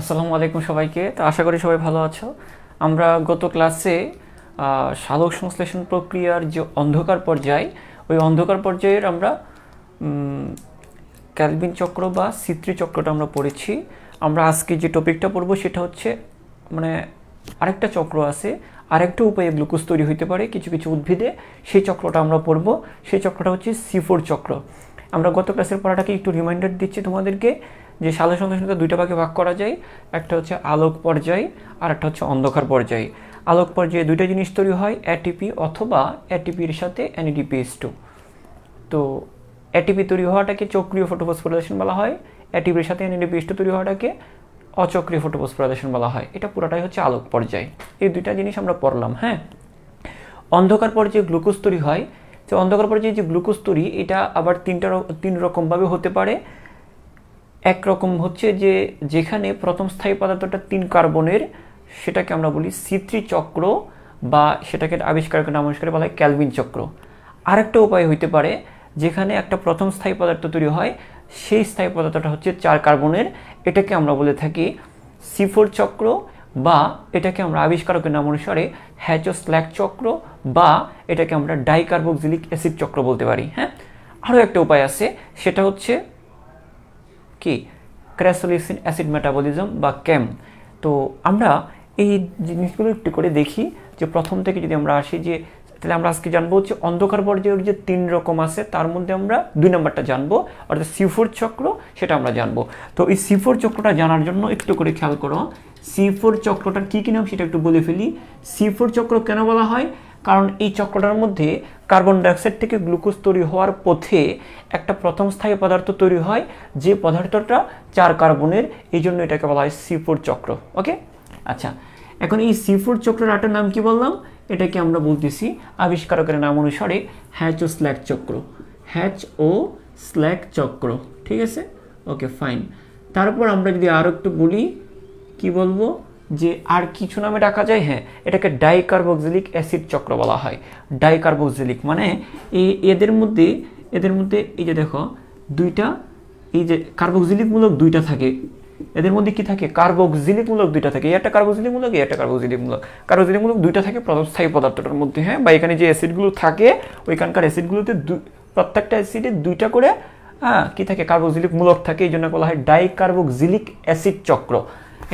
আসসালামু আলাইকুম সবাইকে। তো আশা করি সবাই ভালো আছো। আমরা গত ক্লাসে সালোক সংশ্লেষণ প্রক্রিয়ার যে অন্ধকার পর্যায়, ওই অন্ধকার পর্যায়ের আমরা ক্যালভিন চক্র বা সিত্রি চক্রটা আমরা পড়েছি। আমরা আজকে যে টপিকটা পড়বো সেটা হচ্ছে মানে আরেকটা চক্র আছে, আরেকটা উপায়ে গ্লুকোজ তৈরি হইতে পারে কিছু কিছু উদ্ভিদে, সেই চক্রটা আমরা পড়বো। সেই চক্রটা হচ্ছে C4 চক্র। আমরা গত ক্লাসের পড়াটাকে একটু রিমাইন্ডার দিচ্ছি তোমাদেরকে যে সালোক সংশ্লেষণকে দুইটা ভাগে ভাগ করা যায়। একটা হচ্ছে আলোক পর্যায় আর একটা হচ্ছে অন্ধকার পর্যায়। আলোক পর্যায়ে দুইটা জিনিস তৈরি হয়, এটিপি অথবা এটিপির সাথে NADPH2। তো এটিপি তৈরি হওয়াটাকে চক্রীয় ফটোফসফোরাইলেশন বলা হয়, এটিপির সাথে NADPH2 তৈরি হওয়াটাকে অচক্রীয় ফটোফসফোরাইলেশন বলা হয়। এটা পুরোটাই হচ্ছে আলোক পর্যায়। এই দুইটা জিনিস আমরা পড়লাম। হ্যাঁ, অন্ধকার পর্যায়ে গ্লুকোজ তৈরি হয়। তো অন্ধকার পর্যায়ে যে গ্লুকোজ তৈরি, এটা আবার তিন রকমভাবে হতে পারে। একরকম হচ্ছে যে যেখানে প্রথম স্থায়ী পদার্থটা 3 কার্বনের, সেটাকে আমরা বলি C3 চক্র, বা সেটাকে আবিষ্কারকের নাম অনুসারে বলা হয় ক্যালভিন চক্র। আরেকটা উপায় হইতে পারে যেখানে একটা প্রথম স্থায়ী পদার্থ তৈরি হয়, সেই স্থায়ী পদার্থটা হচ্ছে 4 কার্বনের, এটাকে আমরা বলে থাকি C4 চক্র, বা এটাকে আমরা আবিষ্কারকের নাম অনুসারে হ্যাচো-স্ল্যাক চক্র, বা এটাকে আমরা ডাইকার্বক্সিলিক অ্যাসিড চক্র বলতে পারি। হ্যাঁ, আরও একটা উপায় আছে, সেটা হচ্ছে কি ক্র্যাসোলিসিন অ্যাসিড মেটাবলিজম বা ক্যাম। তো আমরা এই জিনিসগুলো একটু করে দেখি যে প্রথম থেকে যদি আমরা আসি, যে তাহলে আমরা আজকে জানবো হচ্ছে অন্ধকার পর্যায়ের যে 3 রকম আছে, তার মধ্যে আমরা 2 নম্বরটা জানবো, অর্থাৎ C4 চক্র, সেটা আমরা জানবো। তো এই C4 চক্রটা জানার জন্য একটু করে খেয়াল করো, C4 চক্রটার কী কী নাম সেটা একটু বলে ফেলি। C4 চক্র কেন বলা হয়? কারণ এই চক্রটার মধ্যে কার্বন ডাইঅক্সাইড থেকে গ্লুকোজ তৈরি হওয়ার পথে একটা প্রথম স্থায়ী পদার্থ তৈরি হয়, যে পদার্থটা 4 কার্বনের, এই জন্য এটাকে বলা হয় C4 চক্র। ওকে, আচ্ছা, এখন এই C4 চক্রের আরেকটা নাম কি বললাম? এটাকে আমরা বলতেছি আবিষ্কারকের নাম অনুসারে হ্যাচো-স্ল্যাক চক্র। হ্যাচো-স্ল্যাক চক্র, ঠিক আছে? ওকে, ফাইন। তারপর আমরা যদি আরও একটু বলি, কি বলবো, যে আর কিছু নামে ডাকা যায়। হ্যাঁ, এটাকে ডাইকার্বক্সিলিক অ্যাসিড চক্র বলা হয়। ডাইকার্বক্সিলিক মানে এদের মধ্যে এই যে দেখো দুইটা, এই যে কার্বক্সিলিক মূলক দুইটা থাকে, এদের মধ্যে কি থাকে? কার্বক্সিলিক মূলক দুইটা থাকে, একটা কার্বক্সিলিক মূলক, একটা কার্বক্সিলিক মূলক। কার্বক্সিলিক মূলক দুইটা থাকে প্রথম স্থায়ী পদার্থটার মধ্যে। হ্যাঁ, বা এখানে যে অ্যাসিডগুলো থাকে, ওইখানকার অ্যাসিডগুলোতে প্রত্যেকটা অ্যাসিডে দুইটা করে কি থাকে? কার্বক্সিলিক মূলক থাকে, এই জন্য বলা হয় ডাইকার্বক্সিলিক অ্যাসিড চক্র।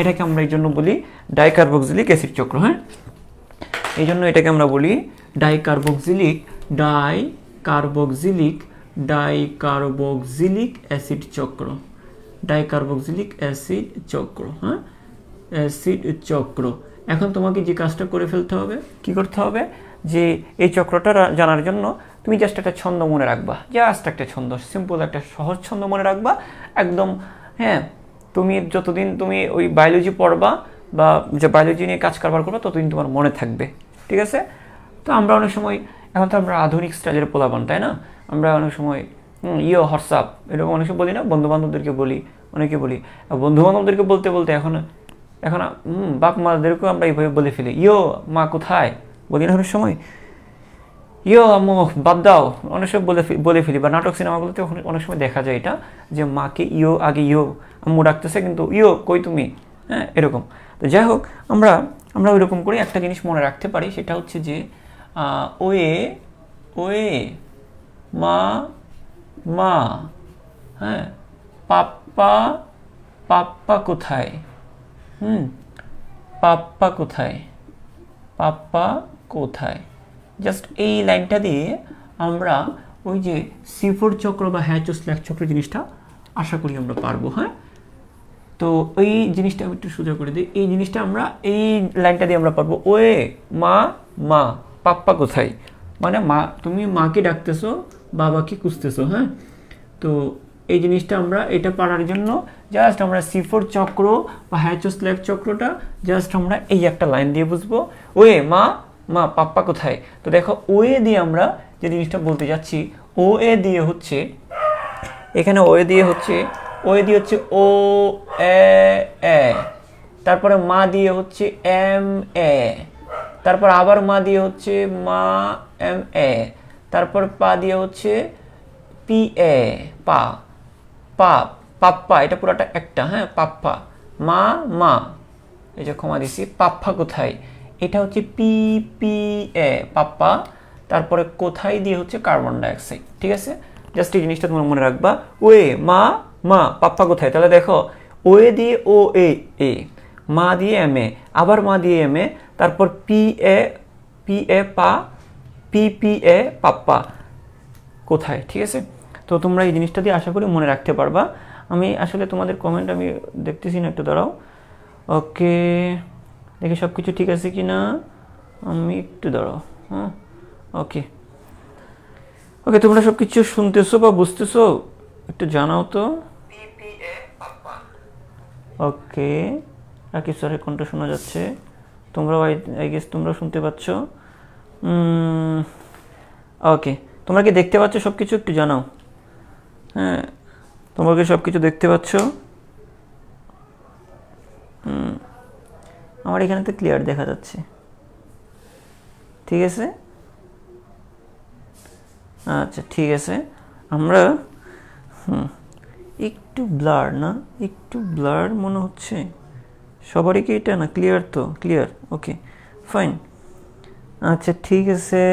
এটাকে আমরা এই জন্য বলি ডাইকার্বক্সিলিক অ্যাসিড চক্র। হ্যাঁ, এই জন্য এটাকে আমরা বলি ডাইকার্বক্সিলিক অ্যাসিড চক্র। ডাইকার্বক্সিলিক অ্যাসিড চক্র। হ্যাঁ, অ্যাসিড চক্র। এখন তোমাকে যে কাজটা করে ফেলতে হবে, কি করতে হবে, যে এই চক্রটা জানার জন্য তুমি জাস্ট একটা ছন্দ মনে রাখবা, জাস্ট একটা ছন্দ, সিম্পল একটা সহজ ছন্দ মনে রাখবা একদম। হ্যাঁ, তুমি যতদিন তুমি ওই বায়োলজি পড়বা বা যে বায়োলজি নিয়ে কাজ কারবার করবা, ততদিন তোমার মনে থাকবে, ঠিক আছে? তো আমরা অনেক সময়, এখন তো আমরা আধুনিক স্টাইলের পোলাপান, তাই না? আমরা অনেক সময় হোয়াটসঅ্যাপ এরকম অনেক সময় বলি না, বন্ধুবান্ধবদেরকে বলি, অনেকে বলি। বন্ধুবান্ধবদেরকে বলতে বলতে এখন বাপ মাদেরকেও আমরা এইভাবে বলে ফেলি, মা কোথায়, বলি না অনেক সময়। আম্মু বাদ দাও, অনেক সময় বলে ফেলি। বা নাটক সিনেমাগুলোতে অনেক সময় দেখা যায় এটা, যে মাকে আগে আম্মু ডাকতেছে, কিন্তু কই তুমি, হ্যাঁ, এরকম। তো যাই হোক, আমরা ওইরকম করে একটা জিনিস মনে রাখতে পারি, সেটা হচ্ছে যে ওয়ে মা, হ্যাঁ, পাপ্পা কোথায়, পাপ্পা কোথায়। জাস্ট এই লাইনটা দিয়ে আমরা ওই যে C4 চক্র বা হ্যাচো-স্ল্যাক চক্র জিনিসটা আশা করি আমরা পারবো। হ্যাঁ, তো এই জিনিসটা আমি একটু সোজা করে দিই, এই জিনিসটা আমরা এই লাইনটা দিয়ে আমরা পারবো। মা পাপ্পা কোথায়, মানে মা, তুমি মাকে ডাকতেছো, বাবাকে খুঁজতেছো। হ্যাঁ, তো এই জিনিসটা আমরা এটা পারার জন্য জাস্ট আমরা C4 চক্র বা হ্যাচো-স্ল্যাক চক্রটা জাস্ট আমরা এই একটা লাইন দিয়ে বুঝবো, মা পাপ্পা কোথায়। তো দেখো, দিয়ে আমরা যে জিনিসটা বলতে যাচ্ছি, দিয়ে হচ্ছে এখানে ও এ, তারপরে মা দিয়ে হচ্ছে MA, তারপর আবার মা দিয়ে হচ্ছে মা MA, তারপর পা দিয়ে হচ্ছে PA, পাপ্পা, এটা পুরোটা একটা। হ্যাঁ, পাপ্পা মা মা, এই যে কমা দিছি, পাপ্পা কোথায়, এটা হচ্ছে পি পি এ পাপ্পা, তারপরে কোথায় দিয়ে হচ্ছে কার্বন ডাইঅক্সাইড। ঠিক আছে, জাস্ট এই জিনিসটা তোমরা মনে রাখবা। ওয়ে মা মা, পাপ্পা কোথায়, তাহলে দেখো ওয়ে দিয়ে ও এ এ, মা দিয়ে এম এ, আবার মা দিয়ে এম এ, তারপর পি এ পা, পি পি এ পাপ্পা কোথায়। ঠিক আছে, তো তোমরা এই জিনিসটা দিয়ে আশা করি মনে রাখতে পারবা। আমি আসলে তোমাদের কমেন্ট আমি দেখতেছি না, একটু দাঁড়াও। ওকে, দেখি সব কিছু ঠিক আছে কি না, আমি একটু দাঁড়াও। হ্যাঁ, ওকে ওকে, তোমরা সব কিছু শুনতেছো বা বুঝতেছো একটু জানাও তো। ওকে, রাকিব স্যারের কণ্ঠ শোনা যাচ্ছে, তোমরাও আই গেস তোমরা শুনতে পাচ্ছ। ওকে, তোমরা কি দেখতে পাচ্ছ সব কিছু, একটু জানাও। হ্যাঁ, তোমরা কি সব কিছু দেখতে পাচ্ছ? আমার এখানে তো ক্লিয়ার দেখা যাচ্ছে। ঠিক আছে, আচ্ছা ঠিক আছে। আমরা একটু ব্লার না, একটু ব্লার মনে হচ্ছে সবারই কি এটা না ক্লিয়ার? তো ক্লিয়ার, ওকে ফাইন। আচ্ছা ঠিক আছে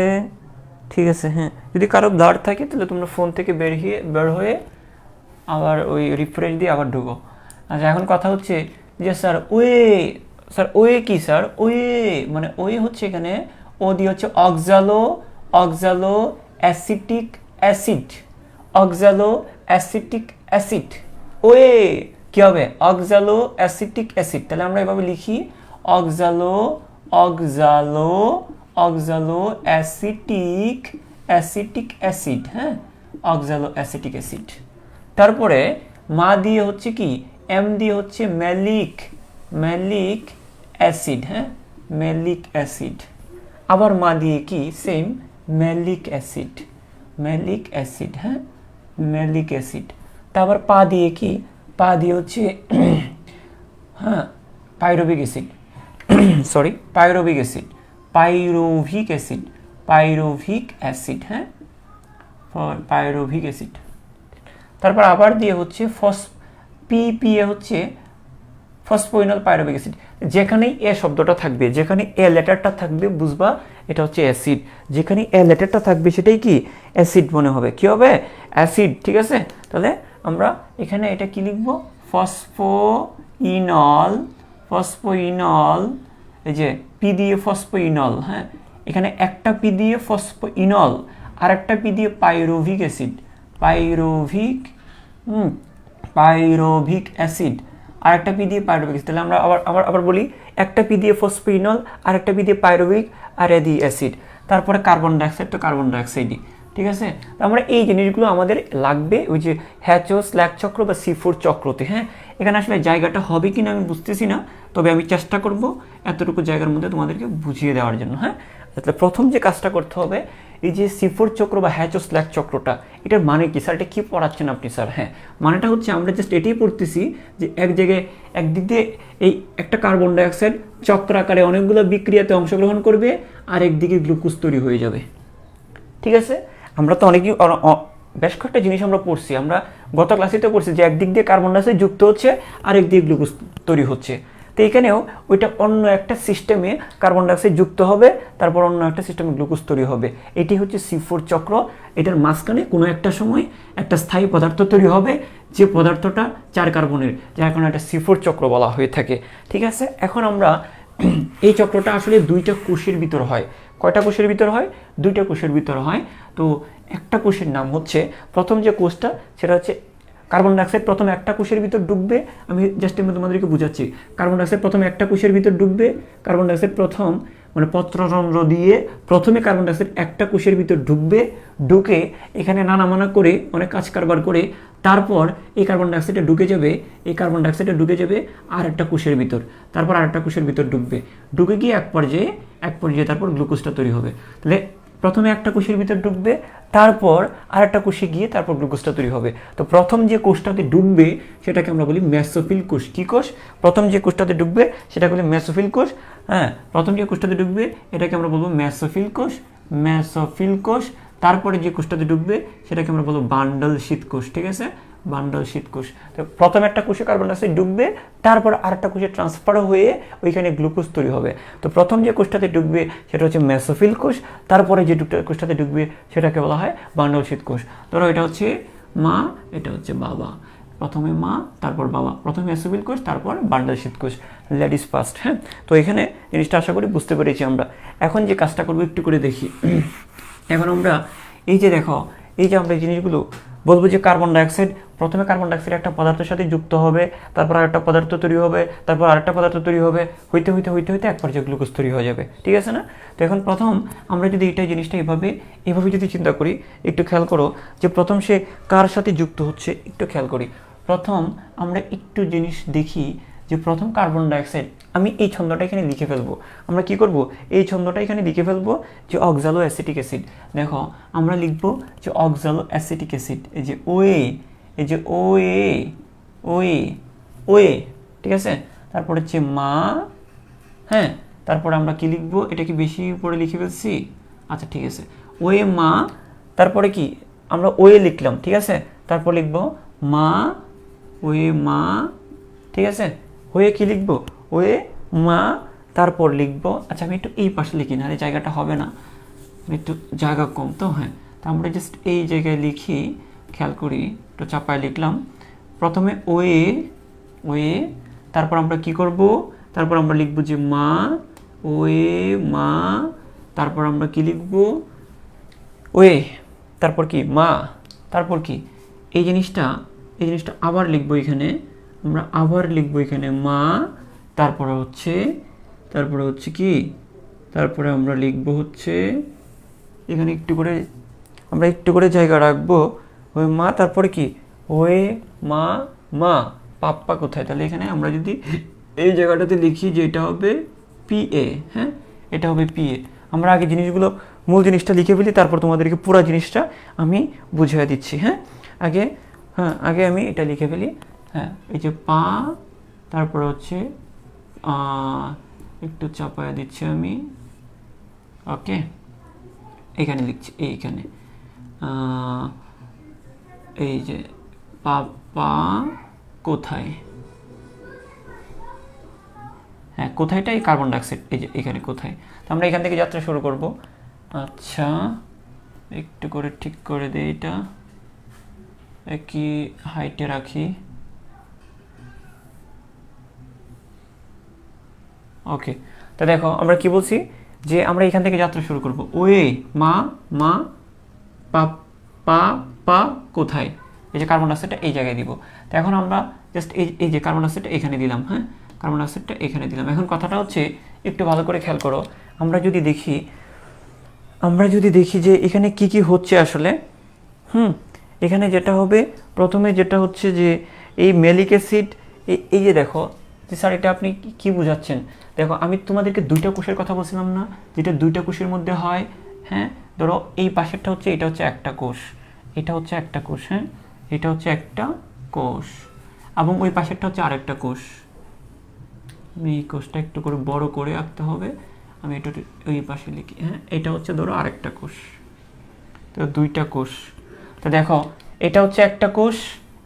ঠিক আছে। হ্যাঁ, যদি কারো ব্লার থাকে তাহলে তোমরা ফোন থেকে বের হয়ে আবার ওই রিফ্রেশ দিয়ে আবার ঢুকো। আচ্ছা, এখন কথা হচ্ছে যে স্যার ওয়ে কি স্যার? ওয়ে মানে ওয়ে হচ্ছে এখানে ও দিয়ে হচ্ছে অক্সালো acetic acid, অক্সালো acetic acid. Way কি হবে? অক্সালো অ্যাসিটিক অ্যাসিড। তাহলে আমরা এভাবে লিখি অক্সালো অ্যাসিটিক অ্যাসিড। হ্যাঁ, অক্সালো অ্যাসিটিক অ্যাসিড। তারপরে মা দিয়ে হচ্ছে কি, এম দিয়ে হচ্ছে ম্যালিক অ্যাসিড। হ্যাঁ, ম্যালিক অ্যাসিড। আবার মা দিয়ে কি, সেম ম্যালিক অ্যাসিড। হ্যাঁ, ম্যালিক অ্যাসিড। তারপর পা দিয়ে কি, পা দিয়ে হচ্ছে হ্যাঁ পাইরুভিক অ্যাসিড। হ্যাঁ, পাইরুভিক অ্যাসিড। তারপর আবার দিয়ে হচ্ছে পিপিএ হচ্ছে ফসফোইনল পাইরুভিক অ্যাসিড। যেখানেই এ শব্দটা থাকবে, যেখানে এ লেটারটা থাকবে বুঝবা এটা হচ্ছে অ্যাসিড। যেখানে এ লেটারটা থাকবে সেটাই কি অ্যাসিড মনে হবে। কি হবে? অ্যাসিড। ঠিক আছে, তাহলে আমরা এখানে এটা কি লিখবো? ফসফোইনল, এই যে পি দিয়ে ফসফোইনল। হ্যাঁ, এখানে একটা পি দিয়ে ফসফোইনল আর একটা পি দিয়ে পাইরুভিক অ্যাসিড। পাইরুভিক অ্যাসিড আর একটা পি দিয়ে পাইরুভিক অ্যাসিড। তাহলে আমরা আবার বলি, একটা পি দিয়ে ফসফোইনল আর একটা পি দিয়ে পাইরুভিক আর এ দিয়ে অ্যাসিড। তারপরে কার্বন ডাইঅক্সাইড, তো কার্বন ডাইঅক্সাইডই। ঠিক আছে, আমরা এই জিনিসগুলো আমাদের লাগবে ওই যে হ্যাচো স্ল্যাক চক্র বা C4 চক্রতে। হ্যাঁ, এখানে আসলে জায়গাটা হবে কিনা আমি বুঝতেছি না, তবে আমি চেষ্টা করব এতটুকু জায়গার মধ্যে তোমাদেরকে বুঝিয়ে দেওয়ার জন্য। হ্যাঁ, তাহলে প্রথম যে কাজটা করতে হবে, এই যে C4 চক্র বা হ্যাচো স্ল্যাক চক্রটা, এটার মানে কি স্যার? এটা কি পড়াচ্ছেন আপনি স্যার? হ্যাঁ, মানেটা হচ্ছে আমরা জাস্ট এটাই পড়তেছি যে এক জায়গায় একদিক দিয়ে এই একটা কার্বন ডাইঅক্সাইড চক্র আকারে অনেকগুলো বিক্রিয়াতে অংশগ্রহণ করবে, আর একদিকে গ্লুকোজ তৈরি হয়ে যাবে। ঠিক আছে, আমরা তো অনেকই বেশ কয়েকটা জিনিস আমরা পড়ছি, আমরা গত ক্লাসেতে পড়ছি যে একদিক দিয়ে কার্বন ডাইঅক্সাইড যুক্ত হচ্ছে আর একদিকে গ্লুকোজ তৈরি হচ্ছে। তো এখানেও ওইটা অন্য একটা সিস্টেমে কার্বন ডাইঅক্সাইড যুক্ত হবে, তারপর অন্য একটা সিস্টেমে গ্লুকোজ তৈরি হবে। এটি হচ্ছে C4 চক্র। এটার মাঝখানে কোনো একটা সময় একটা স্থায়ী পদার্থ তৈরি হবে, যে পদার্থটা 4 কার্বনের, যার কারণে একটা C4 চক্র বলা হয়ে থাকে। ঠিক আছে, এখন আমরা এই চক্রটা আসলে 2টা কোষের ভিতর হয়। কয়টা কোষের ভিতর হয়? 2টা কোষের ভিতর হয়। তো একটা কোষের নাম হচ্ছে, প্রথম যে কোষটা সেটা হচ্ছে কার্বন ডাইঅক্সাইড প্রথমে একটা কোষের ভিতর ডুববে। আমি জাস্ট আমি তোমাদেরকে বুঝাচ্ছি। কার্বন ডাইঅক্সাইড প্রথমে একটা কোষের ভিতর ডুববে। কার্বন ডাইঅক্সাইড প্রথম মানে পত্ররন্ধ্র দিয়ে প্রথমে কার্বন ডাইঅক্সাইড একটা কোষের ভিতর ঢুকবে, ঢুকে এখানে নানামানা করে অনেক কাজ কারবার করে তারপর এই কার্বন ডাইঅক্সাইডটা ঢুকে যাবে আর একটা কোষের ভিতর, তারপর আরেকটা কোষের ভিতর ঢুকে গিয়ে এক পর্যায়ে তারপর গ্লুকোজটা তৈরি হবে। তাহলে প্রথমে একটা কোষের ভিতর ঢুকবে, তারপর আরেকটা কোষে গিয়ে তারপর গ্লুকোজটা তৈরি হবে। তো প্রথম যে কোষটাতে ঢুকবে সেটাকে আমরা বলি মেসোফিল কোষ। কি কোষ? প্রথম যে কোষটাতে ঢুকবে সেটাকে বলি মেসোফিল কোষ। হ্যাঁ, প্রথম যে কোষটাতে ঢুকবে এটাকে আমরা বলবো মেসোফিল কোষ। তারপরে যে কোষটাতে ঢুকবে সেটাকে আমরা বলবো বান্ডল শীত কোষ। ঠিক আছে, বান্ডল শীত কোষ। তো প্রথম একটা কোষে কার্বন ডাইঅক্সাইড ডুববে, তারপর আরেকটা কোষে ট্রান্সফার হয়ে ওইখানে গ্লুকোজ তৈরি হবে। তো প্রথম যে কোষটাতে ডুববে সেটা হচ্ছে মেসোফিল কোষ, তারপরে যে কোষটাতে ডুববে সেটাকে বলা হয় বান্ডল শীত কোষ। ধরো এটা হচ্ছে মা, এটা হচ্ছে বাবা, প্রথমে মা তারপর বাবা, প্রথমে মেসোফিল কোষ তারপর বান্ডল শীত কোষ, লেডিস ফার্স্ট। হ্যাঁ, তো এখানে জিনিসটা আশা করি বুঝতে পেরেছি আমরা। এখন যে কাজটা করবো একটু করে দেখি। এখন আমরা এই যে দেখো, এই যে আমরা এই জিনিসগুলো বলবো যে কার্বন ডাইঅক্সাইড, প্রথমে কার্বন ডাইঅক্সাইড একটা পদার্থের সাথে যুক্ত হবে, তারপর আরেকটা পদার্থ তৈরি হবে, তারপর আরেকটা পদার্থ তৈরি হবে, হইতে হইতে হইতে হইতে এক পর্যায়ে গ্লুকোজ তৈরি হয়ে যাবে, ঠিক আছে না? তো এখন প্রথম আমরা যদি এটা জিনিসটা এভাবে যদি চিন্তা করি, একটু খেয়াল করো যে প্রথম সে কার সাথে যুক্ত হচ্ছে, একটু খেয়াল করি। প্রথম আমরা একটু জিনিস দেখি যে প্রথম কার্বন ডাইঅক্সাইড, আমি এই ছন্দটা এখানে লিখে ফেলবো। আমরা কি করব, এই ছন্দটা এখানে লিখে ফেলবো যে অক্সালো অ্যাসিটিক অ্যাসিড। দেখো আমরা লিখবো যে অক্সালো অ্যাসিটিক অ্যাসিড, এই যে ওয়ে, এই যে ওয়ে ওয়ে ওয়ে, ঠিক আছে? তারপর হচ্ছে মা, হ্যাঁ, তারপর আমরা কি লিখবো, এটা কি বেশি উপরে লিখে ফেলছি? আচ্ছা ঠিক আছে, ওয়ে মা, তারপরে কি আমরা ওয়ে লিখলাম, ঠিক আছে? তারপর লিখবো মা, ওয়ে মা, ঠিক আছে? ওয়ে কি লিখবো, ওয়ে মা, তারপর লিখবো, আচ্ছা আমি একটু এই পাশে লিখি না, এই জায়গাটা হবে না, একটু জায়গা কম তো। হ্যাঁ, তো আমরা জাস্ট এই জায়গায় লিখি, খেয়াল করি, একটু চাপায় লিখলাম। প্রথমে ওয়ে ওয়ে, তারপর আমরা কি করব, তারপর আমরা লিখবো যে মা, ওয়ে মা, তারপর আমরা কি লিখবো, ওয়ে, তারপর কি মা, তারপর কি এই জিনিসটা আবার লিখবো এখানে, আমরা আবার লিখবো এখানে মা, তারপরে হচ্ছে কি, তারপরে আমরা লিখবো হচ্ছে এখানে একটু করে জায়গা রাখবো, ওই মা, তারপরে কি ওয়ে মা মা, পাপ্পা কোথায়? তাহলে এখানে আমরা যদি এই জায়গাটাতে লিখি যে এটা হবে PA, হ্যাঁ, এটা হবে PA। আমরা আগে জিনিসগুলো, মূল জিনিসটা লিখে ফেলি, তারপর তোমাদেরকে পুরো জিনিসটা আমি বুঝিয়ে দিচ্ছি। হ্যাঁ, আগে আমি এটা লিখে ফেলি। হ্যাঁ, এই যে পা, তারপর হচ্ছে একটু চাপায়া দিচ্ছি আমি, ওকে, এখানে লিখছি, এইখানে এই যে পাপা কোথায়, হ্যাঁ কোথায়টা এই কার্বন ডাইঅক্সাইড, এই যে এখানে কোথায়। তো আমরা এখান থেকে যাত্রা শুরু করব। আচ্ছা একটু করে ঠিক করে দিই, এটা একই হাইটে রাখি, ওকে। তো দেখো আমরা কি বলছি যে আমরা এখান থেকে যাত্রা শুরু করব, ওয়ে মা মা, পা পা কোথায়, এই যে কার্বন ডাইঅক্সাইডটা এই জায়গায় দিব। তো এখন আমরা জাস্ট এই যে কার্বন ডাইঅক্সাইডটা এখানে দিলাম, হ্যাঁ, কার্বন ডাইঅক্সাইডটা এখানে দিলাম। এখন কথাটা হচ্ছে একটু ভালো করে খেয়াল করো, আমরা যদি দেখি যে এখানে কি কি হচ্ছে আসলে। এখানে যেটা হবে, প্রথমে যেটা হচ্ছে যে এই ম্যালিক অ্যাসিড, এই যে দেখো যে স্যার এটা আপনি কি বোঝাচ্ছেন, দেখো আমি তোমাদেরকে দুইটা কোষের কথা বলছিলাম না, যেটা দুইটা কোষের মধ্যে হয়। হ্যাঁ, ধরো এই পাশেরটা হচ্ছে, এটা হচ্ছে একটা কোষ, এটা হচ্ছে একটা কোষ, হ্যাঁ, এটা হচ্ছে একটা কোষ, এবং ওই পাশেরটা হচ্ছে আরেকটা কোষ। আমি এই কোষটা একটু করে বড় করে আঁকতে হবে, আমি এটা ওই পাশে লিখি। হ্যাঁ, এটা হচ্ছে ধরো আরেকটা কোষ, তো দুইটা কোষ। তো দেখো এটা হচ্ছে একটা কোষ,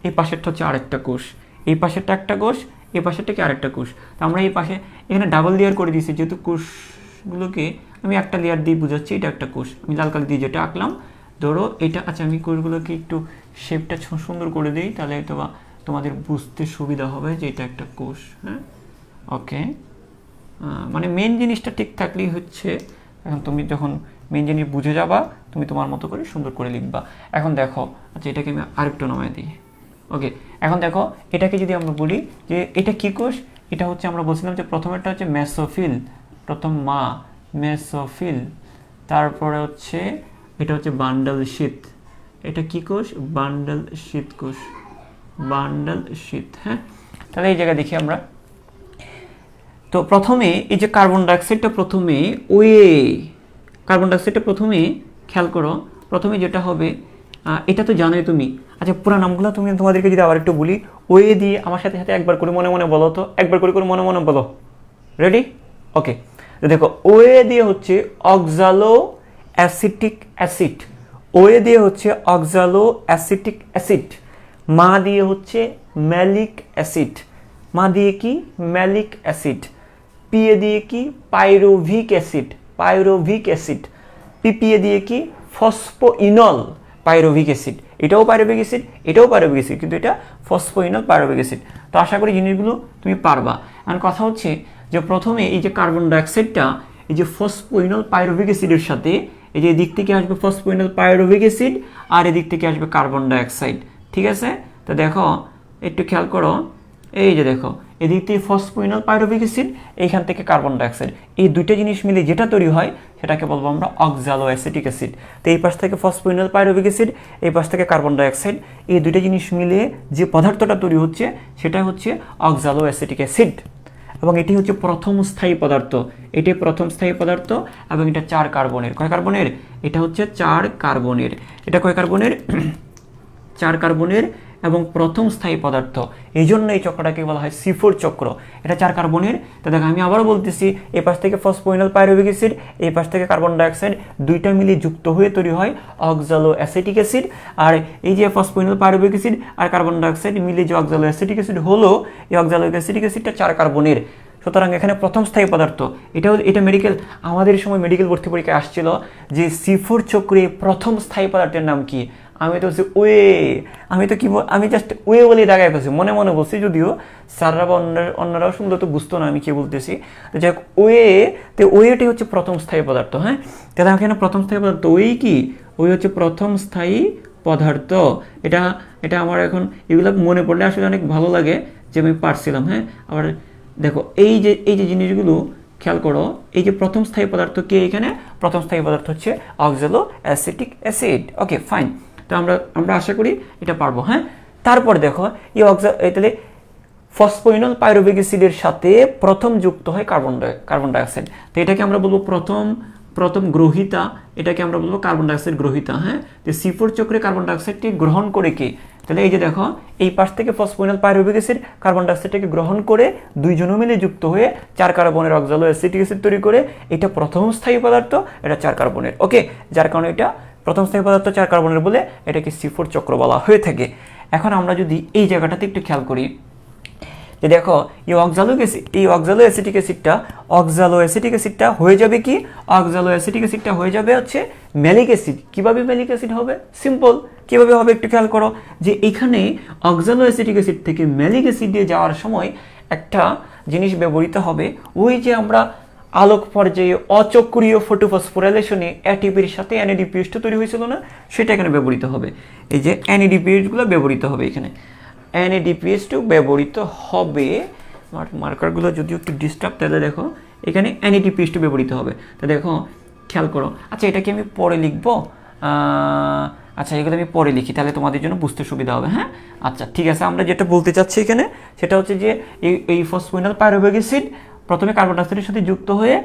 এই পাশেরটা হচ্ছে আরেকটা কোষ, এই পাশেরটা একটা কোষ, এই পাশেরটা কি আরেকটা কোষ। তো আমরা এই পাশে এখানে ডাবল লেয়ার করে দিয়েছি, যেহেতু কোষগুলোকে আমি একটা লেয়ার দিয়ে বুঝাচ্ছি, এটা একটা কোষ, আমি লাল কালি দিয়ে যেটা আঁকলাম, ধরো এটা। আচ্ছা আমি কোষগুলোকে একটু শেপটা সুন্দর করে দিই, তাহলে হয়তো তোমাদের বুঝতে সুবিধা হবে যে এটা একটা কোষ। হ্যাঁ, ওকে, মানে মেন জিনিসটা ঠিক থাকলেই হচ্ছে। এখন তুমি যখন মেন জিনিস বুঝে যাবা, তুমি তোমার মতো করে সুন্দর করে লিখবা। এখন দেখো, আচ্ছা এটাকে আমি আরেকটু নামায় দিই, ওকে। এখন দেখো এটাকে যদি আমরা বলি যে এটা কি কোষ, এটা হচ্ছে আমরা বলছিলাম যে প্রথমেরটা হচ্ছে মেসোফিল, প্রথম মা মেসোফিল, তারপরে হচ্ছে এটা হচ্ছে বান্ডল শীত, এটা কি কোষ, বান্ডল শীত কোষ, বান্ডল শীত। হ্যাঁ, তাহলে এই জায়গায় দেখি আমরা, তো প্রথমে এই যে কার্বন ডাইঅক্সাইডটা প্রথমে খেয়াল করো, প্রথমে যেটা হবে, এটা তো জানোই তুমি। আচ্ছা পুরো নামগুলো তুমি তোমাদেরকে যদি আবার একটু বলি, ওয়ে দিয়ে আমার সাথে সাথে একবার করে মনে মনে বলো, তো একবার করে মনে মনে বলো, রেডি? ওকে, তো দেখো ওয়ে দিয়ে হচ্ছে অক্সালো অ্যাসিটিক অ্যাসিড, ওয়ে দিয়ে হচ্ছে অক্সালো অ্যাসিটিক অ্যাসিড। মা দিয়ে হচ্ছে ম্যালিক অ্যাসিড, মা দিয়ে কি ম্যালিক অ্যাসিড, পিএ দিয়ে কি pyruvic acid, pyruvic acid, PPA দিয়ে কি ফসফোইনল পাইরোভিক অ্যাসিড, এটাও পাইরোভিক অ্যাসিড, এটাও পাইরোভিক অ্যাসিড, কিন্তু এটা ফসফোইনল পাইরোভিক অ্যাসিড। তো আশা করি জিনিসগুলো তুমি পারবা। আর কথা হচ্ছে যে প্রথমে এই যে কার্বন ডাইঅক্সাইডটা এই যে ফসফোইনল পাইরোভিক অ্যাসিডের সাথে এই যে এদিক থেকে আসবে ফসফোইনল পাইরোভিক অ্যাসিড আর এদিক থেকে আসবে কার্বন ডাইঅক্সাইড, ঠিক আছে? তো দেখো একটু খেয়াল করো, এই যে দেখো এদিক থেকে ফসফোইনল পাইরোভিক অ্যাসিড, এইখান থেকে কার্বন ডাইঅক্সাইড, এই দুইটা জিনিস মিলে যেটা তৈরি হয় সেটাকে বলবো আমরা অক্সালো অ্যাসিটিক অ্যাসিড। তো এই পাশ থেকে ফসফোইনল পাইরোভিক অ্যাসিড, এই পাশ থেকে কার্বন ডাইঅক্সাইড, এই দুইটা জিনিস মিলে যে পদার্থটা তৈরি হচ্ছে সেটা হচ্ছে অক্সালো অ্যাসিটিক অ্যাসিড। এবং এটি হচ্ছে প্রথম স্থায়ী পদার্থ, এটি প্রথম স্থায়ী পদার্থ এবং এটা 4 কার্বনের। কয় কার্বনের? এটা হচ্ছে 4 কার্বনের। এটা কয় কার্বনের? 4 কার্বনের এবং প্রথম স্থায়ী পদার্থ। এই জন্য এই চক্রটাকে বলা হয় C4 চক্র। এটা 4 কার্বনের। তো দেখো আমি আবারও বলতেছি, এই পাশ থেকে ফসফোইনল পাইরোভিক অ্যাসিড, এই পাশ থেকে কার্বন ডাইঅক্সাইড, দুইটা মিলে যুক্ত হয়ে তৈরি হয় অক্সালো অ্যাসিটিক অ্যাসিড। আর এই যে ফসফোইনল পাইরোভিক অ্যাসিড আর কার্বন ডাইঅক্সাইড মিলে যে অক্সালো অ্যাসিটিক অ্যাসিড হলো, এই অক্সালো অ্যাসিটিক অ্যাসিডটা 4 কার্বনের। সুতরাং এখানে প্রথম স্থায়ী পদার্থ, এটা মেডিকেল, আমাদের সময় মেডিকেল ভর্তি পরীক্ষায় আসছিল যে C4 চক্রে প্রথম স্থায়ী পদার্থের নাম কি? আমি তো বলছি ওয়ে, আমি জাস্ট ওয়ে বলে দাগায় ফেলছি, মনে মনে বলছি, যদিও স্যাররা বা অন্যরাও শুনলে তো বুঝতো না আমি কি বলতেছি। তো যাই হোক ওয়ে, তো ওয়েটি হচ্ছে প্রথম স্থায়ী পদার্থ। হ্যাঁ, তাহলে এখানে প্রথম স্থায়ী পদার্থ ওই কি, ওই হচ্ছে প্রথম স্থায়ী পদার্থ। এটা আমার এখন এগুলো মনে পড়লে আসলে অনেক ভালো লাগে যে আমি পারছিলাম। হ্যাঁ, আবার দেখো এই যে জিনিসগুলো খেয়াল করো, এই যে প্রথম স্থায়ী পদার্থ কে? এখানে প্রথম স্থায়ী পদার্থ হচ্ছে অক্সালো অ্যাসিটিক অ্যাসিড। ওকে ফাইন, তো আমরা আশা করি এটা পারবো। হ্যাঁ, তারপর দেখো তাহলে ফসফোইনল পাইরোভিক অ্যাসিডের সাথে প্রথম যুক্ত হয় কার্বন ডাইঅক্সাইড। তো এটাকে আমরা বলবো প্রথম গ্রহিতা, এটাকে আমরা বলবো কার্বন ডাইঅক্সাইড গ্রহিতা। হ্যাঁ, তো C4 চক্রে কার্বন ডাইঅক্সাইডটি গ্রহণ করে কে? তাহলে এই যে দেখো এই পাশ থেকে ফসফোইনল পাইরোভিক অ্যাসিড কার্বন ডাইঅক্সাইডটাকে গ্রহণ করে দুইজনে মিলে যুক্ত হয়ে 4 কার্বনের অক্সালো অ্যাসিটিক অ্যাসিড তৈরি করে। এটা প্রথম স্থায়ী পদার্থ, এটা 4 কার্বনের। ওকে, যার কারণে এটা প্রথম স্থায়ী পদার্থ 4 কার্বনের বলে এটাকে C4 চক্র বলা হয়ে থাকে। এখন আমরা যদি এই জায়গাটাতে একটু খেয়াল করি যে দেখো এই অক্সালো অ্যাসিটিক অ্যাসিডটা হয়ে যাবে কি? অক্সালো অ্যাসিটিক অ্যাসিডটা হয়ে যাবে হচ্ছে ম্যালিক অ্যাসিড। কিভাবে ম্যালিক অ্যাসিড হবে? সিম্পল, কিভাবে হবে একটু খেয়াল করো, যে এখানে অক্সালো অ্যাসিটিক অ্যাসিড থেকে ম্যালিক অ্যাসিডে যাওয়ার সময় একটা জিনিস ব্যবহৃত হবে, ওই যে আমরা আলোক পর্যায়ে অচক্রীয় ফটোফসফোরাইলেশনে অ্যাটিপির সাথে NADPH তৈরি হয়েছিল না, সেটা এখানে ব্যবহৃত হবে। এই যে NADPH গুলো ব্যবহৃত হবে, এখানে NADPH ব্যবহৃত হবে। মার্কারগুলো যদিও একটু ডিস্টার্ব, তাহলে দেখো এখানে NADPH ব্যবহৃত হবে। তো দেখো খেয়াল করো, আচ্ছা এটাকে আমি পরে লিখবো, আচ্ছা এগুলো আমি পরে লিখি, তাহলে তোমাদের জন্য বুঝতে সুবিধা হবে। হ্যাঁ, আচ্ছা ঠিক আছে, আমরা যেটা বলতে চাচ্ছি এখানে সেটা হচ্ছে যে এই ফসফোইনল পাইরোভিক অ্যাসিড প্রথমে কার্বন ডাইঅক্সাইডের সাথে যুক্ত হয়ে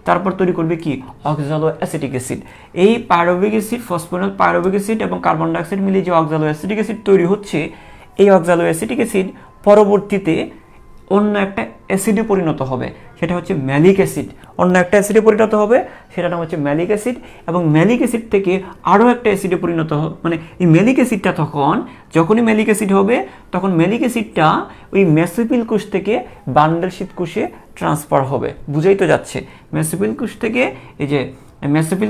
তারপর তৈরি করবে কি? Oxaloacetic acid. এই pyruvic acid, phosphoenolpyruvic acid এবং কার্বন ডাইঅক্সাইড মিলে যে অক্সালো অ্যাসিটিক অ্যাসিড তৈরি হচ্ছে, এই অক্সালো অ্যাসিটিক অ্যাসিড পরবর্তীতে অন্য একটা অ্যাসিডে পরিণত হবে, সেটা হচ্ছে ম্যালিক অ্যাসিড। অন্য একটা অ্যাসিডে পরিণত হবে, সেটার নাম হচ্ছে ম্যালিক অ্যাসিড। এবং ম্যালিক অ্যাসিড থেকে আরও একটা অ্যাসিডে পরিণত হবে, মানে এই ম্যালিক অ্যাসিডটা যখনই ম্যালিক অ্যাসিড হবে, তখন ম্যালিক অ্যাসিডটা ওই মেসোপিল কোষ থেকে বান্ডল শীত কোষে ট্রান্সফার হবে। বুঝাই তো যাচ্ছে, মেসোপিল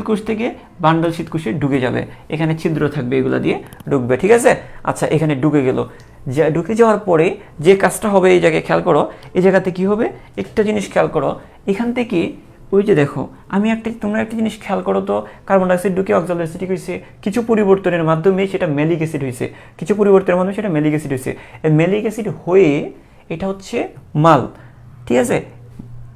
কোষ থেকে বান্ডল শীত কোষে ঢুকে যাবে, এখানে ছিদ্র থাকবে, এগুলো দিয়ে ঢুকবে। ঠিক আছে, আচ্ছা এখানে ঢুকে গেল, ঢুকে যাওয়ার পরে যে কাজটা হবে, এই জায়গায় খেয়াল করো, এই জায়গাতে কি হবে একটা জিনিস খেয়াল করো, এখান থেকে ওই যে দেখো তোমরা একটা জিনিস খেয়াল করো তো, কার্বন ডাইঅক্সাইড ঢুকে অক্সালো অ্যাসিটিক হয়েছে, কিছু পরিবর্তনের মাধ্যমে সেটা ম্যালিক অ্যাসিড হয়েছে, সেটা ম্যালিক অ্যাসিড হয়েছে। ম্যালিক অ্যাসিড হয়ে এটা হচ্ছে মাল, ঠিক আছে,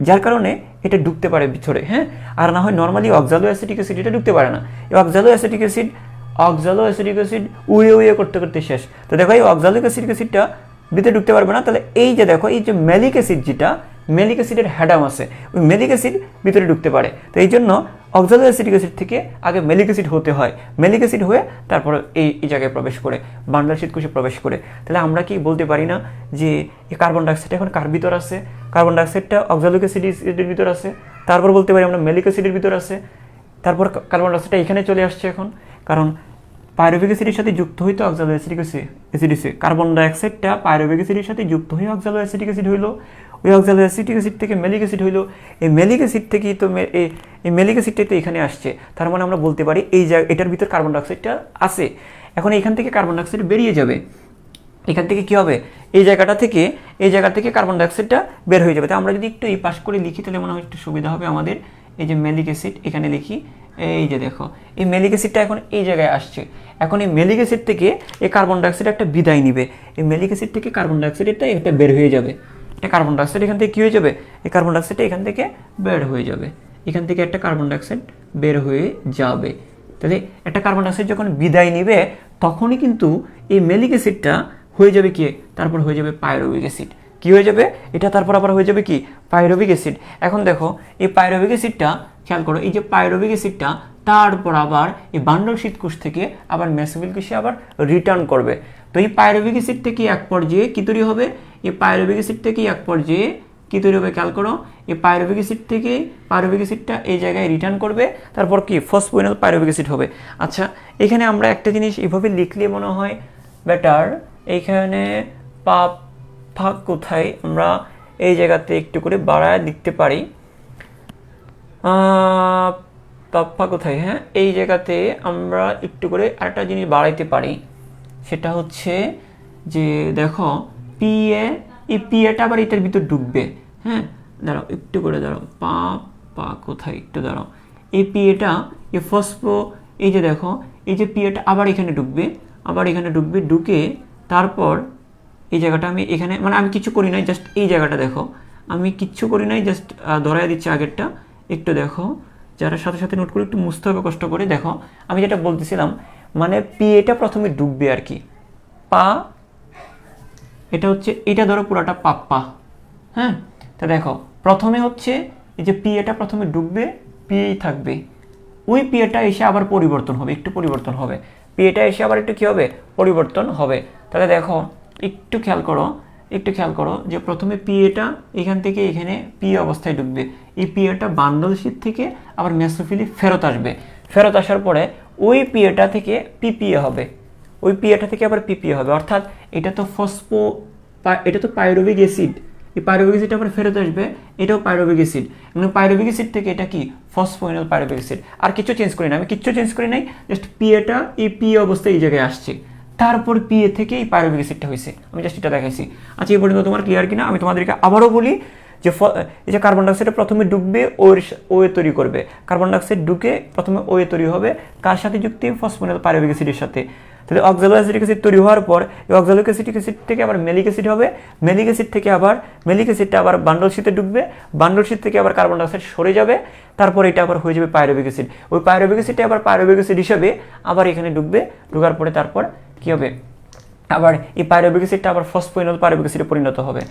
যার কারণে এটা ঢুকতে পারে ভিতরে। হ্যাঁ, আর না হয় নর্মালি অক্সালো অ্যাসিটিক অ্যাসিড এটা ঢুকতে পারে না। এই অক্সালো অ্যাসিটিক অ্যাসিড উয়ে করতে করতে শেষ। তো দেখো এই অক্সালো অ্যাসিটিক অ্যাসিডটা ভিতরে ঢুকতে পারবে না। তাহলে এই যে দেখো এই যে ম্যালিক অ্যাসিড, যেটা ম্যালিক অ্যাসিডের হ্যাডাম আছে, ওই ম্যালিক অ্যাসিড ভিতরে ঢুকতে পারে। তো এই জন্য অক্সালো অ্যাসিটিক অ্যাসিড থেকে আগে ম্যালিক অ্যাসিড হতে হয়, ম্যালিক অ্যাসিড হয়ে তারপর এই জায়গায় প্রবেশ করে, বান্ডল শীত কোষে প্রবেশ করে। তাহলে আমরা কি বলতে পারি না যে এই কার্বন ডাইঅক্সাইড এখন কার ভিতর আছে? কার্বন ডাইঅক্সাইডটা অক্সালিক অ্যাসিডের ভিতর আছে, তারপর বলতে পারি আমরা ম্যালিক অ্যাসিডের ভিতর আছে, তারপর কার্বন ডাইঅক্সাইডটা এখানে চলে আসছে এখন, কারণ পাইরুভিক অ্যাসিডের সাথে যুক্ত হইতো অক্সালো অ্যাসিটিক অ্যাসিড হয়েছে। কার্বন ডাইঅক্সাইডটা পাইরুভিক অ্যাসিডের সাথে যুক্ত হয়ে অক্সালো অ্যাসিটিক অ্যাসিড হইলো, ওই অক্সালো অ্যাসিটিক অ্যাসিড থেকে মেলিক অ্যাসিড হইলো, এই মেলিক অ্যাসিড থেকেই তো এই মেলিক অ্যাসিডটাই তো এখানে আসছে। তার মানে আমরা বলতে পারি এটার ভিতর কার্বন ডাইঅক্সাইডটা আছে। এখন এখান থেকে কার্বন ডাইঅক্সাইড বেরিয়ে যাবে, এখান থেকে কি হবে, এই জায়গা থেকে কার্বন ডাইঅক্সাইডটা বের হয়ে যাবে। তো আমরা যদি একটু এই পাশ করে লিখি তাহলে মনে হয় একটু সুবিধা হবে আমাদের। এই যে মেলিক অ্যাসিড এখানে লিখি, এই যে দেখো এই মেলিক অ্যাসিডটা এখন এই জায়গায় আসছে। এখন এই মেলিক অ্যাসিড থেকে এই কার্বন ডাইঅক্সাইড একটা বিদায় নিবে, এই মেলিক অ্যাসিড থেকে কার্বন ডাইঅক্সাইডটা একটা বের হয়ে যাবে। এটা কার্বন ডাইঅক্সাইড এখান থেকে কী হয়ে যাবে, এই কার্বন ডাইঅক্সাইডটা এখান থেকে বের হয়ে যাবে, এখান থেকে একটা কার্বন ডাইঅক্সাইড বের হয়ে যাবে। তাহলে একটা কার্বন ডাইঅক্সাইড যখন বিদায় নিবে তখনই কিন্তু এই মেলিক অ্যাসিডটা হয়ে যাবে কি, তারপর হয়ে যাবে পাইরুভিক অ্যাসিড। কি হয়ে যাবে এটা, তারপর আবার হয়ে যাবে কি পাইরুভিক অ্যাসিড। এখন দেখো এই পাইরুভিক অ্যাসিডটা খেয়াল করো, এই যে পাইরুভিক অ্যাসিডটা তারপর আবার এই বান্ডল শীতকোষ থেকে আবার মেসোফিল কোষে আবার রিটার্ন করবে। তো এই পাইরুভিক অ্যাসিড থেকে এক পর্যায়ে কি তৈরি হবে, এই পাইরুভিক অ্যাসিড থেকে এক পর্যায়ে কি তৈরি হবে খেয়াল করো, এই পাইরুভিক অ্যাসিড থেকে পাইরুভিক অ্যাসিডটা এই জায়গায় রিটার্ন করবে, তারপর কি ফসফোইনাল পাইরুভিক অ্যাসিড হবে। আচ্ছা এখানে আমরা একটা জিনিস এভাবে লিখলে মনে হয় বেটার, এইখানে পাপা কোথায় আমরা এই জায়গাতে একটু করে বাড়ায় লিখতে পারি, পাপা কোথায়, হ্যাঁ এই জায়গাতে আমরা একটু করে আরেকটা জিনিস বাড়াইতে পারি, সেটা হচ্ছে যে দেখো এই পিএটা আবার এটার ভিতর ঢুকবে। হ্যাঁ দাঁড়াও একটু করে দাঁড়াও, পা কোথায় একটু দাঁড়াও, এই পিএটা এই ফসফো, এই যে দেখো এই যে পিএটা আবার এখানে ঢুকবে, ঢুকে তারপর এই জায়গাটা আমি এখানে মানে আমি কিছু করি নাই, জাস্ট এই জায়গাটা দেখো আমি কিচ্ছু করি নাই, জাস্ট ধরাই দিচ্ছি আগেরটা। একটু দেখো যারা সাথে সাথে নোট করে একটু মুছতে হবে কষ্ট করে। দেখো আমি যেটা বলতেছিলাম মানে পিএটা প্রথমে ঢুকবে আর কি, এটা হচ্ছে এটা ধরো পুরাটা পাপ্পা। হ্যাঁ তা দেখো প্রথমে হচ্ছে এই যে পিএটা প্রথমে ঢুকবে, পিএই থাকবে, ওই পিএটা এসে আবার পরিবর্তন হবে, একটু পরিবর্তন হবে, পিএটা এসে আবার একটু কী হবে পরিবর্তন হবে। তাহলে দেখো একটু খেয়াল করো যে প্রথমে পিএটা এখান থেকে এখানে পি অবস্থায় ঢুকবে, এই পিএটা বান্ডল শীট থেকে আবার মেসোফিলে ফেরত আসবে, ফেরত আসার পরে ওই পিএটা থেকে পিপিএ হবে, ওই পিএটা থেকে আবার পিপিএ হবে, অর্থাৎ এটা তো এটা তো পাইরুভিক অ্যাসিড, এই পাইরুভিক অ্যাসিড আবার ফেরত আসবে, এটাও পাইরুভিক অ্যাসিড, মানে পাইরুভিক অ্যাসিড থেকে এটা কি ফসফোইনাল পাইরুভিক অ্যাসিড। আর কিছু চেঞ্জ করি না, আমি কিচ্ছু চেঞ্জ করি নাই, জাস্ট পিএটা এই পি অবস্থায় এই জায়গায় আসছে, তারপর পিএ থেকে এই পাইরুভিক অ্যাসিডটা হয়েছে, আমি জাস্ট এটা দেখাইছি। আচ্ছা এই পর্যন্ত তোমার ক্লিয়ার কিনা? আমি তোমাদেরকে আবারও বলি যে এই যে কার্বন ডাইঅক্সাইডটা প্রথমে ঢুকবে ওয়ে তৈরি করবে, কার্বন ডাইঅক্সাইড ঢুকে প্রথমে ওয়ে তৈরি হবে, কার সাথে যুক্ত ফসফোইনাল পাইরুভিক অ্যাসিডের সাথে। তাহলে অক্সালো অ্যাসিটিক অ্যাসিড তৈরি হওয়ার পর এই অক্সালো অ্যাসিটিক অ্যাসিড থেকে আবার মেলিক অ্যাসিড হবে, মেলিক অ্যাসিড থেকে আবার মেলিক অ্যাসিডটা আবার বান্ডল শীতে ঢুকবে, বান্ডল শীত থেকে আবার কার্বন ডাইঅক্সাইড সরে যাবে, তারপর এটা আবার হয়ে যাবে পাইরুভিক অ্যাসিড, ওই পাইরুভিক অ্যাসিডটা আবার পাইরুভিক অ্যাসিড হিসেবে আবার এখানে ঢুকবে, ঢোকার পরে তারপর কী হবে, আবার এই পাইরুভিক অ্যাসিডটা আবার ফসফোইনাল পাইরুভিক অ্যাসিডে পরিণত হবে,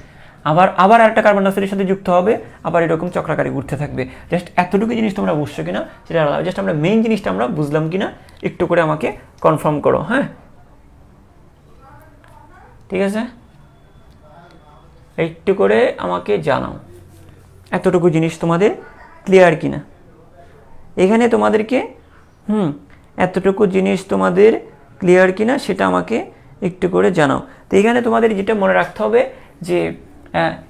আবার একটা কার্বন ডাইঅক্সাইডের সাথে যুক্ত হবে, আবার এরকম চক্রাকারে ঘুরতে থাকবে। জাস্ট এতটুকু জিনিস তোমরা বুঝছো কিনা সেটা জাস্ট আমরা মেইন জিনিসটা আমরা বুঝলাম কিনা একটু করে আমাকে কনফার্ম করো। হ্যাঁ ঠিক আছে, একটু করে আমাকে জানাও এতটুকু জিনিস তোমাদের ক্লিয়ার কিনা। এখানে তোমাদেরকে এতটুকু জিনিস তোমাদের ক্লিয়ার কিনা সেটা আমাকে একটু করে জানাও। তো এখানে তোমাদের যেটা মনে রাখতে হবে যে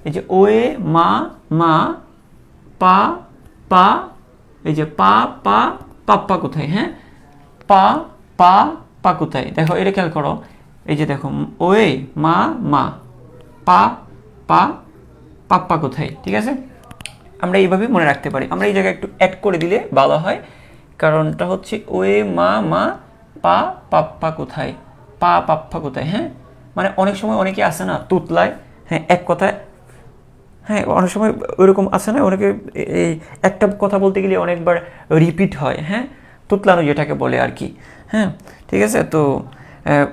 এই যে ওয়ে মা পা এই যে পাপ্পা কোথায়, হ্যাঁ পা কোথায়, দেখো এটা খেয়াল করো, এই যে দেখো ওয়ে মা পাপ্পা কোথায়, ঠিক আছে আমরা এইভাবে মনে রাখতে পারি। আমরা এই জায়গায় একটু অ্যাড করে দিলে ভালো হয়, কারণটা হচ্ছে ওয়ে মা পাপ্পা কোথায়, পাপ্পা কোথায়। হ্যাঁ মানে অনেক সময় অনেকে আসে না তুতলায়, হ্যাঁ এক কথায়, হ্যাঁ অনেক সময় ওইরকম আসে না, অনেকে এই একটা কথা বলতে গেলে অনেকবার রিপিট হয়, হ্যাঁ তুতলানো যেটাকে বলে আর কি। হ্যাঁ ঠিক আছে, তো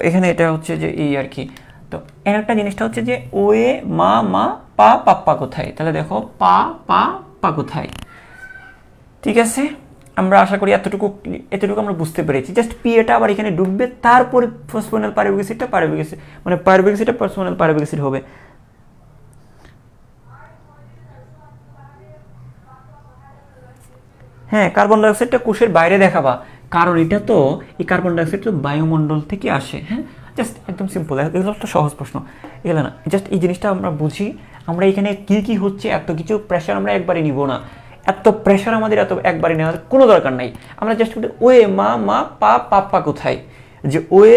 এখানে এটা হচ্ছে যে এই আর কি। তো এর একটা জিনিসটা হচ্ছে যে ওয়ে মা পাপ্পা কোথায়, তাহলে দেখো পা কোথায়, ঠিক আছে আমরা আশা করি এতটুকু আমরা বুঝতে পেরেছি। জাস্ট পিএটা আবার এখানে ঢুকবে, তারপরে ফসফোনাল পাইরুভিক অ্যাসিডটা মানে পাইরুভিক অ্যাসিডটা ফসফোনাল পাইরুভিক অ্যাসিড হবে। হ্যাঁ কার্বন ডাইঅক্সাইডটা কোষের বাইরে দেখাবা, কারণ এটা তো এই কার্বন ডাইঅক্সাইড তো বায়ুমণ্ডল থেকে আসে। হ্যাঁ, জাস্ট একদম সিম্পল, এগুলো একটা সহজ প্রশ্ন, এগুলো না, জাস্ট এই জিনিসটা আমরা বুঝি। আমরা এখানে কি কি হচ্ছে এত কিছু প্রেশার আমরা একবারে নিব না, এত প্রেশার আমাদের এত একবারে নেওয়ার কোনো দরকার নাই। আমরা জাস্ট ওয়ে মা মা পা পা পা কোথায়, যে ওয়ে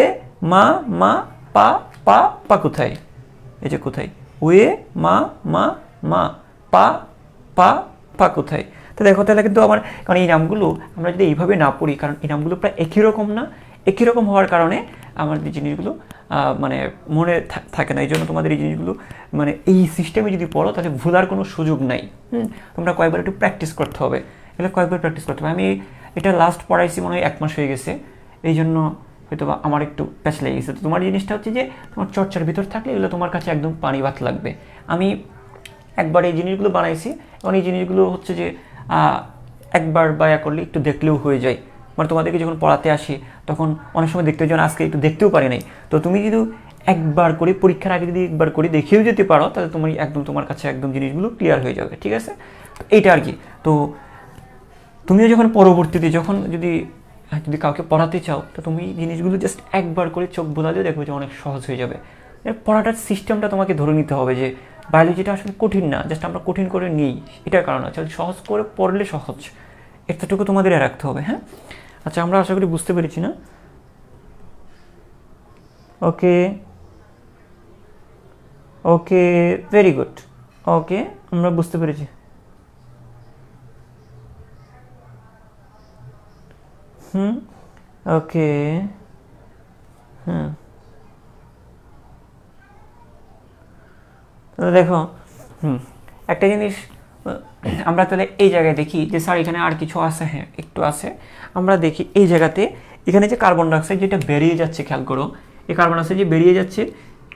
মা মা পা পা পা কোথায়, এই যে কোথায় ওয়ে মা মা মা পা পা পা কোথায়। তো দেখো তাহলে কিন্তু আমার, কারণ এই নামগুলো আমরা যদি এইভাবে না পড়ি, কারণ এই নামগুলো প্রায় একই রকম না, একই রকম হওয়ার কারণে আমার এই জিনিসগুলো মানে মনে থাকে না। এই জন্য তোমাদের এই জিনিসগুলো মানে এই সিস্টেমে যদি পড়ো তাহলে ভুলার কোনো সুযোগ নাই। তোমরা কয়েকবার একটু প্র্যাকটিস করতে হবে, এগুলো কয়েকবার প্র্যাকটিস করতে হবে। আমি এটা লাস্ট পড়াইছি মনে হয় 1 মাস হয়ে গেছে, এই জন্য হয়তো আমার একটু প্যাচ লেগে গেছে। তো তোমার জিনিসটা হচ্ছে যে তোমার চর্চার ভিতর থাকলে এগুলো তোমার কাছে একদম পানি ভাত লাগবে। আমি একবার এই জিনিসগুলো বানাইছি এবং এই জিনিসগুলো হচ্ছে যে একবার বা করলে একটু দেখলেও হয়ে যায়। মানে তোমাদেরকে যখন পড়াতে আসি তখন অনেক সময় দেখতে যখন আজকে একটু দেখতেও পারি নাই, তো তুমি যদি একবার করে পরীক্ষার আগে যদি একবার করে দেখিয়েও যেতে পারো তাহলে তুমি একদম তোমার কাছে একদম জিনিসগুলো ক্লিয়ার হয়ে যাবে। ঠিক আছে, তো এইটা আর কি। তো তুমিও যখন পরবর্তীতে যখন যদি কাউকে পড়াতে চাও তো তুমি জিনিসগুলো জাস্ট একবার করে চোখ বোলালেও দেখবে যে অনেক সহজ হয়ে যাবে। পড়াটার সিস্টেমটা তোমাকে ধরে নিতে হবে যে বায়োলজিটা আসলে কঠিন না, জাস্ট আমরা কঠিন করে নিই, এটার কারণ আছে। সহজ করে পড়লে সহজ, এতটুকু তোমাদের রাখতে হবে। হ্যাঁ, আচ্ছা, আমরা আশা করি বুঝতে পেরেছি না? ওকে ওকে, ভেরি গুড। ওকে, আমরা বুঝতে পেরেছি। ওকে, দেখো একটা জিনিস আমরা তাহলে এই জায়গায় দেখি যে স্যার এখানে আর কিছু আছে, হ্যাঁ একটু আছে। আমরা দেখি এই জায়গাতে এখানে যে কার্বন ডাইঅক্সাইড যেটা বেরিয়ে যাচ্ছে, খেয়াল করো এই কার্বন ডাইঅক্সাইড যে বেরিয়ে যাচ্ছে,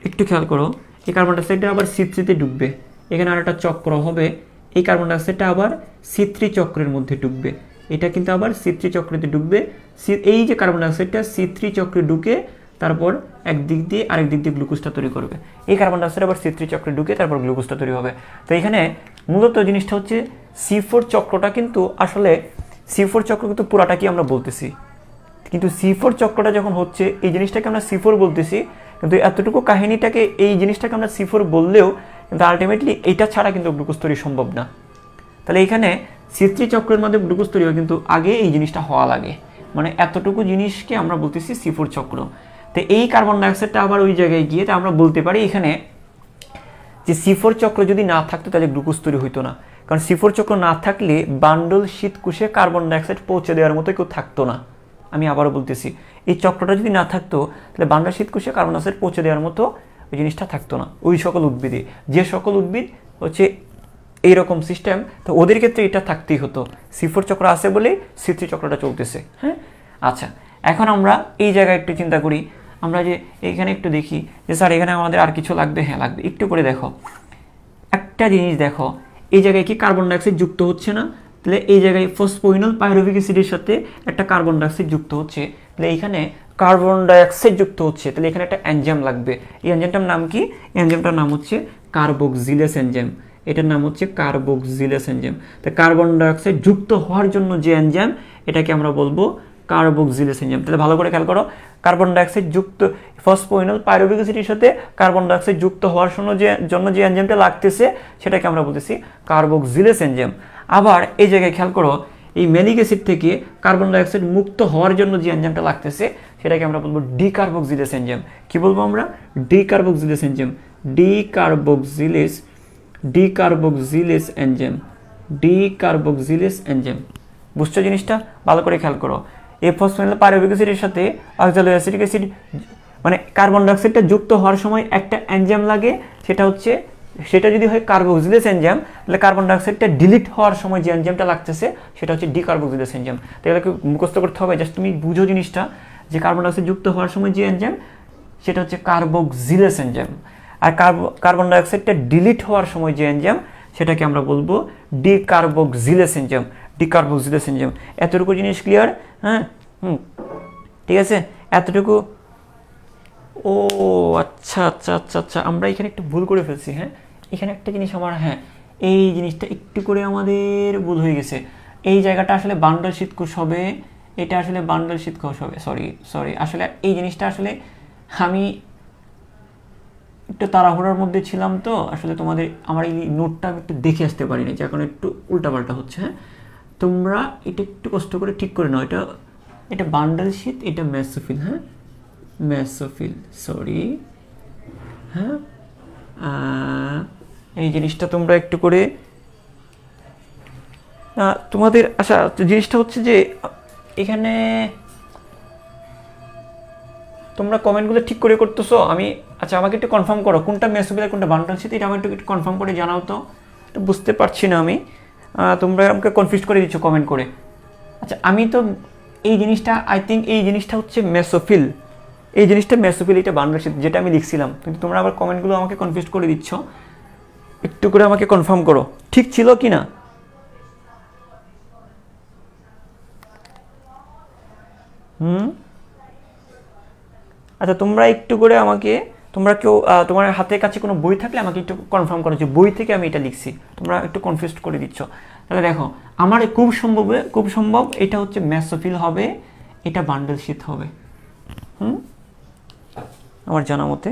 একটু খেয়াল করো এই কার্বন ডাইঅক্সাইডটা আবার C3-তে ঢুকবে, এখানে আর একটা চক্র হবে, এই কার্বন ডাইঅক্সাইডটা আবার C3 চক্রের মধ্যে ঢুকবে, এটা কিন্তু আবার C3 চক্রেতে ঢুকবে। এই যে কার্বন ডাইঅক্সাইডটা C3 চক্রে ঢুকে তারপর একদিক দিয়ে আরেক দিক দিয়ে গ্লুকোজটা তৈরি করবে, এই কার্বন ডাইঅক্সাইড আবার C3 চক্রে ঢুকে তারপর গ্লুকোজটা তৈরি হবে। তো এখানে মূলত জিনিসটা হচ্ছে C4 চক্রটা কিন্তু আসলে C4 চক্র কিন্তু পুরাটা কি আমরা বলতেছি, কিন্তু C4 চক্রটা যখন হচ্ছে এই জিনিসটাকে আমরা C4 বলতেছি, কিন্তু এতটুকু কাহিনীটাকে এই জিনিসটাকে আমরা C4 বললেও কিন্তু আলটিমেটলি এইটা ছাড়া কিন্তু গ্লুকোজ তৈরি সম্ভব না। তাহলে এখানে C3 চক্রের মধ্যে গ্লুকোজ তৈরি হয় কিন্তু আগে এই জিনিসটা হওয়া লাগে, মানে এতটুকু জিনিসকে আমরা বলতেছি C4 চক্র। তো এই কার্বন ডাইঅক্সাইডটা আবার ওই জায়গায় গিয়ে তা আমরা বলতে পারি এখানে যে C4 চক্র যদি না থাকতো তাহলে গ্লুকোজ তৈরি হইতো না, কারণ C4 চক্র না থাকলে বান্ডল শীতকোষে কার্বন ডাইঅক্সাইড পৌঁছে দেওয়ার মতো কেউ থাকতো না। আমি আবারও বলতেছি, এই চক্রটা যদি না থাকতো তাহলে বান্ডল শীতকোষে কার্বন ডাইঅক্সাইড পৌঁছে দেওয়ার মতো ওই জিনিসটা থাকতো না ওই সকল উদ্ভিদে। যে সকল উদ্ভিদ হচ্ছে এইরকম সিস্টেম, তো ওদের ক্ষেত্রে এটা থাকতেই হতো, C4 চক্র আছে বলেই C3 চক্রটা চলতেছে। হ্যাঁ, আচ্ছা, এখন আমরা এই জায়গায় একটু চিন্তা করি, আমরা যে এইখানে একটু দেখি যে স্যার এখানে আমাদের আর কিছু লাগবে, হ্যাঁ লাগবে। একটু করে দেখো একটা জিনিস, দেখো এই জায়গায় কি কার্বন ডাইঅক্সাইড যুক্ত হচ্ছে না? তাহলে এই জায়গায় ফসফোইনল পাইরুভিক অ্যাসিডের সাথে একটা কার্বন ডাইঅক্সাইড যুক্ত হচ্ছে, তাহলে এখানে কার্বন ডাইঅক্সাইড যুক্ত হচ্ছে, তাহলে এখানে একটা এনজাইম লাগবে। এই এনজাইমটার নাম কি? এনজাইমটার নাম হচ্ছে কার্বক্সিলেজ এনজাইম, এটার নাম হচ্ছে কার্বক্সিলেজ এনজাইম। তো কার্বন ডাইঅক্সাইড যুক্ত হওয়ার জন্য যে এনজাইম এটাকে আমরা বলবো কার্বক্সিলেজ এনজাইম। তাহলে ভালো করে খেয়াল করো, কার্বন ডাইঅক্সাইড যুক্ত ফসফোইনল পাইরুভিক অ্যাসিডের সাথে কার্বন ডাইঅক্সাইড যুক্ত হওয়ার জন্য যে এনজাইমটা লাগতেছে সেটাকে আমরা বলতেছি কার্বক্সিলেজ এনজাইম। আবার এই জায়গায় খেয়াল করো, এই ম্যালিক অ্যাসিড থেকে কার্বন ডাইঅক্সাইড মুক্ত হওয়ার জন্য যে এনজাইমটা লাগতেছে সেটাকে আমরা বলবো ডিকার্বক্সিলেজ এনজাইম। কি বলবো আমরা? ডিকার্বক্সিলেজ এনজাইম, ডিকার্বক্সিলেজ এনজাইম, ডিকার্বক্সিলেজ এনজাইম। বুঝছো জিনিসটা? ভালো করে খেয়াল করো, এই ফসফোনিল পাইরুভিক অ্যাসিডের সাথে অক্সালোঅ্যাসিটিক অ্যাসিড মানে কার্বন ডাইঅক্সাইডটা যুক্ত হওয়ার সময় একটা এনজাইম লাগে, সেটা যদি হয় কার্বক্সিলেজ এনজাইম, তাহলে কার্বন ডাইঅক্সাইডটা ডিলিট হওয়ার সময় যে এনজাইমটা লাগতেছে সেটা হচ্ছে ডিকার্বক্সিলেজ এনজাইম। তো এগুলোকে মুখস্থ করতে হবে, জাস্ট তুমি বুঝো জিনিসটা যে কার্বন ডাইঅক্সাইড যুক্ত হওয়ার সময় যে এনজাইম সেটা হচ্ছে কার্বক্সিলেজ এনজাইম, আর কার্বন ডাইঅক্সাইডটা ডিলিট হওয়ার সময় যে এনজাইম সেটাকে আমরা বলবো ডিকার্বক্সিলেজ এনজাইম, ডিকার্বক্সিলেজ এনজাইম। এতটুকু জিনিস ক্লিয়ার? হ্যাঁ, ঠিক আছে, এতটুকু। ও আচ্ছা আচ্ছা আচ্ছা আচ্ছা, আমরা এখানে একটু ভুল করে ফেলছি। হ্যাঁ, এখানে একটা জিনিস আমার, হ্যাঁ এই জিনিসটা একটু করে আমাদের ভুল হয়ে গেছে। এই জায়গাটা আসলে বান্ডল শীতকোষ হবে, এটা আসলে বান্ডল শীত কোষ হবে। সরি আসলে এই জিনিসটা আসলে আমি একটু তাড়াহুড়োর মধ্যে ছিলাম, তো আসলে আমার এই নোটটা আমি একটু দেখে আসতে পারিনি, যে এখন একটু উল্টাপাল্টা হচ্ছে। হ্যাঁ, তোমরা এটা একটু কষ্ট করে ঠিক করে নাও। এটা বান্ডল শীত, এটা মেসোফিল। হ্যাঁ, মেসোফিল, সরি। হ্যাঁ, এই জিনিসটা তোমরা একটু করে তোমাদের আচ্ছা জিনিসটা হচ্ছে যে এখানে তোমরা কমেন্টগুলো ঠিক করে করতেছো। আচ্ছা আমাকে একটু কনফার্ম করো কোনটা মেসোফিল আর কোনটা বান্ডল শীত, এটা আমি একটু কনফার্ম করে জানাও তো। এটা বুঝতে পারছি না আমি, তোমরা আমাকে কনফিউজ করে দিচ্ছ কমেন্ট করে। আচ্ছা আমি তো এই জিনিসটা আই থিঙ্ক এই জিনিসটা হচ্ছে মেসোফিল, এই জিনিসটা মেসোফিল, এটা বান্ডল শীত যেটা আমি লিখছিলাম, কিন্তু তোমরা আবার কমেন্টগুলো আমাকে কনফিউজ করে দিচ্ছ। একটু করে আমাকে কনফার্ম করো ঠিক ছিল কি না। আচ্ছা তোমরা একটু করে আমাকে, তোমরা কেউ তোমার হাতের কাছে কোনো বই থাকলে আমাকে একটু কনফার্ম করো যে বই থেকে আমি এটা লিখছি। তোমরা একটু কনফিউজ করে দিচ্ছ। তাহলে দেখো আমার খুব সম্ভব এটা হচ্ছে মেসোফিল হবে, এটা বান্ডল শীত হবে। আমার জানা মতে।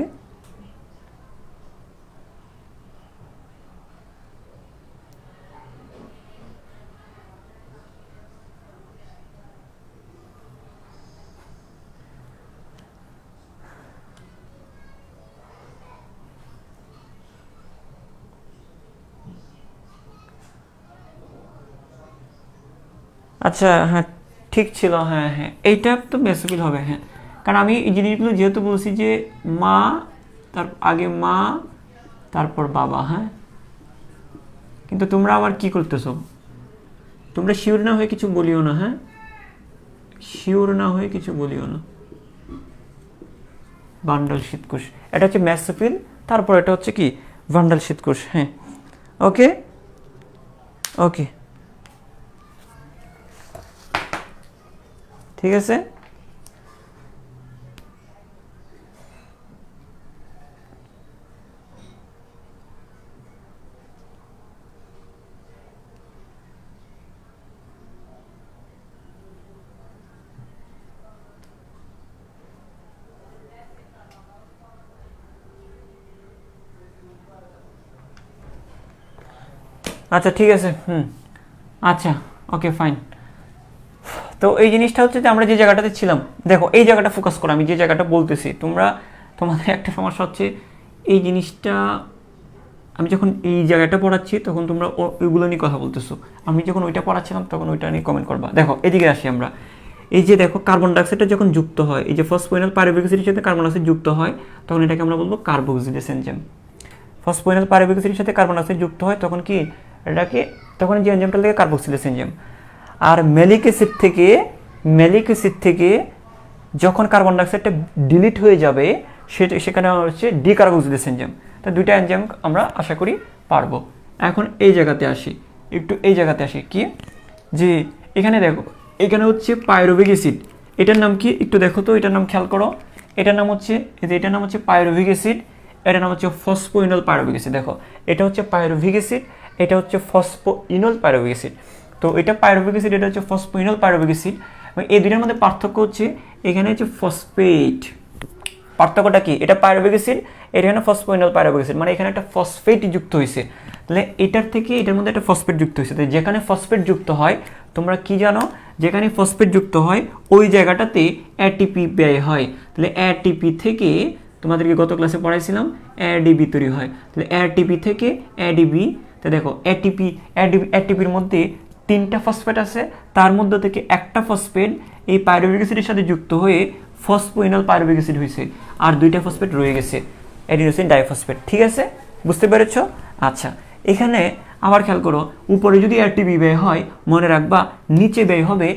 আচ্ছা হ্যাঁ ঠিক ছিল, হ্যাঁ হ্যাঁ এইটা তো মেসোফিল হবে। হ্যাঁ, কারণ আমি এই জিনিসগুলো যেহেতু বলছি যে মা, তার আগে মা, তারপর বাবা। হ্যাঁ, কিন্তু তোমরা আবার কি করতেছো, তোমরা শিওর না হয়ে কিছু বলিও না। হ্যাঁ, শিওর না হয়ে কিছু বলিও না। বান্ডল শীতকোষ, এটা হচ্ছে মেসোফিল, তারপর এটা হচ্ছে কি বান্ডল শীতকোষ। হ্যাঁ, ওকে ওকে ঠিক আছে। আচ্ছা ঠিক আছে, আচ্ছা ওকে ফাইন। তো এই জিনিসটা হচ্ছে যে আমরা যে জায়গাটাতে ছিলাম, দেখো এই জায়গাটা ফোকাস করো, আমি যে জায়গাটা বলতেছি। তোমাদের একটা সমস্যা হচ্ছে এই জিনিসটা, আমি যখন এই জায়গাটা পড়াচ্ছি তখন তোমরা ওইগুলো নিয়ে কথা বলতেছো, আমি যখন ওইটা পড়াচ্ছিলাম তখন ওইটা নিয়ে কমেন্ট করবা। দেখো এদিকে আসি আমরা, এই যে দেখো কার্বন ডাইঅক্সাইডটা যখন যুক্ত হয়, এই যে ফসফোইনাল পাইরুভিক অ্যাসিডের সাথে কার্বন ডাইঅক্সাইড যুক্ত হয়, তখন এটাকে আমরা বলবো কার্বক্সিলেজ এনজাইম। ফসফোইনাল পাইরুভিক অ্যাসিডের সাথে কার্বন ডাইঅক্সাইড যুক্ত হয় তখন কি এটাকে, তখন যে এনজাইমটা লাগে কার্বক্সিলেজ এনজাইম। আর ম্যালিক অ্যাসিড থেকে যখন কার্বন ডাইঅক্সাইডটা ডিলিট হয়ে যাবে সেখানে হচ্ছে ডিকার্বক্সিলেজ এনজাইম। তো দুইটা এনজাইম আমরা আশা করি পারবো। এখন এই জায়গাতে আসি, কি যে এখানে দেখো, এখানে হচ্ছে পাইরুভিক অ্যাসিড, এটার নাম কি একটু দেখো তো, এটার নাম খেয়াল করো। এটার নাম হচ্ছে পাইরুভিক অ্যাসিড, এটার নাম হচ্ছে ফসফোইনল পাইরুভিক অ্যাসিড। দেখো এটা হচ্ছে পাইরুভিক অ্যাসিড, এটা হচ্ছে ফসফোইনল পাইরুভিক অ্যাসিড। তো এটা পাইরুভিক অ্যাসিড, এটা হচ্ছে ফসফোইনল পাইরুভিক অ্যাসিড। এই দুইটার মধ্যে পার্থক্য হচ্ছে এখানে হচ্ছে ফসফেট। পার্থক্যটা কি, এটা পাইরুভিক অ্যাসিড, এখানে ফসফোইনল পাইরুভিক অ্যাসিড, মানে এখানে একটা ফসফেট যুক্ত হয়েছে। তাহলে এটার থেকে এটার মধ্যে একটা ফসফেট যুক্ত হয়েছে। তাই যেখানে ফসফেট যুক্ত হয়, তোমরা কি জানো, যেখানে ফসফেট যুক্ত হয় ওই জায়গাটাতে এটিপি ব্যয় হয়। তাহলে এটিপি থেকে, তোমাদেরকে গত ক্লাসে পড়াইছিলাম, এডিবি তৈরি হয়। তাহলে এটিপি থেকে এডিবি, তো দেখো এটিপির মধ্যে 3টা ফসফেট আছে, তার মধ্যে থেকে একটা ফসফেট এই পাইরুভিক অ্যাসিডের সাথে যুক্ত হয়ে ফসফোইনল পাইরুভিক অ্যাসিড হয়েছে, আর 2টা ফসফেট রয়ে গেছে, অ্যাডিনোসিন ডাইফসফেট। ঠিক আছে, বুঝতে পেরেছো? আচ্ছা এখানে আবার খেয়াল করো, উপরে যদি এটিপি ব্যয় হয়, মনে রাখবা নিচে ব্যয় হবে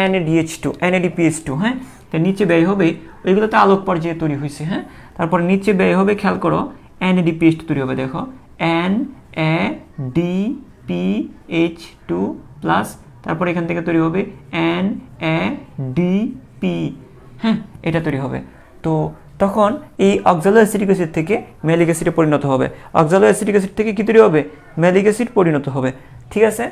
NADPH2। হ্যাঁ, তো নিচে ব্যয় হবে, ওইগুলোতে আলোক পর্যায়ে তৈরি হয়েছে। হ্যাঁ, তারপর নিচে ব্যয় হবে, খেয়াল করো NADPH2 তৈরি হবে। দেখো NADPH2 প্লাস, তারপর এখান থেকে তৈরি হবে NADP। হ্যাঁ, এটা তৈরি হবে। তো তখন এই অক্সালো অ্যাসিটিক অ্যাসিড থেকে ম্যালিক অ্যাসিডে পরিণত হবে, অক্সালো অ্যাসিটিক অ্যাসিড থেকে কি তৈরি হবে, ম্যালিক অ্যাসিড পরিণত হবে। ঠিক আছে,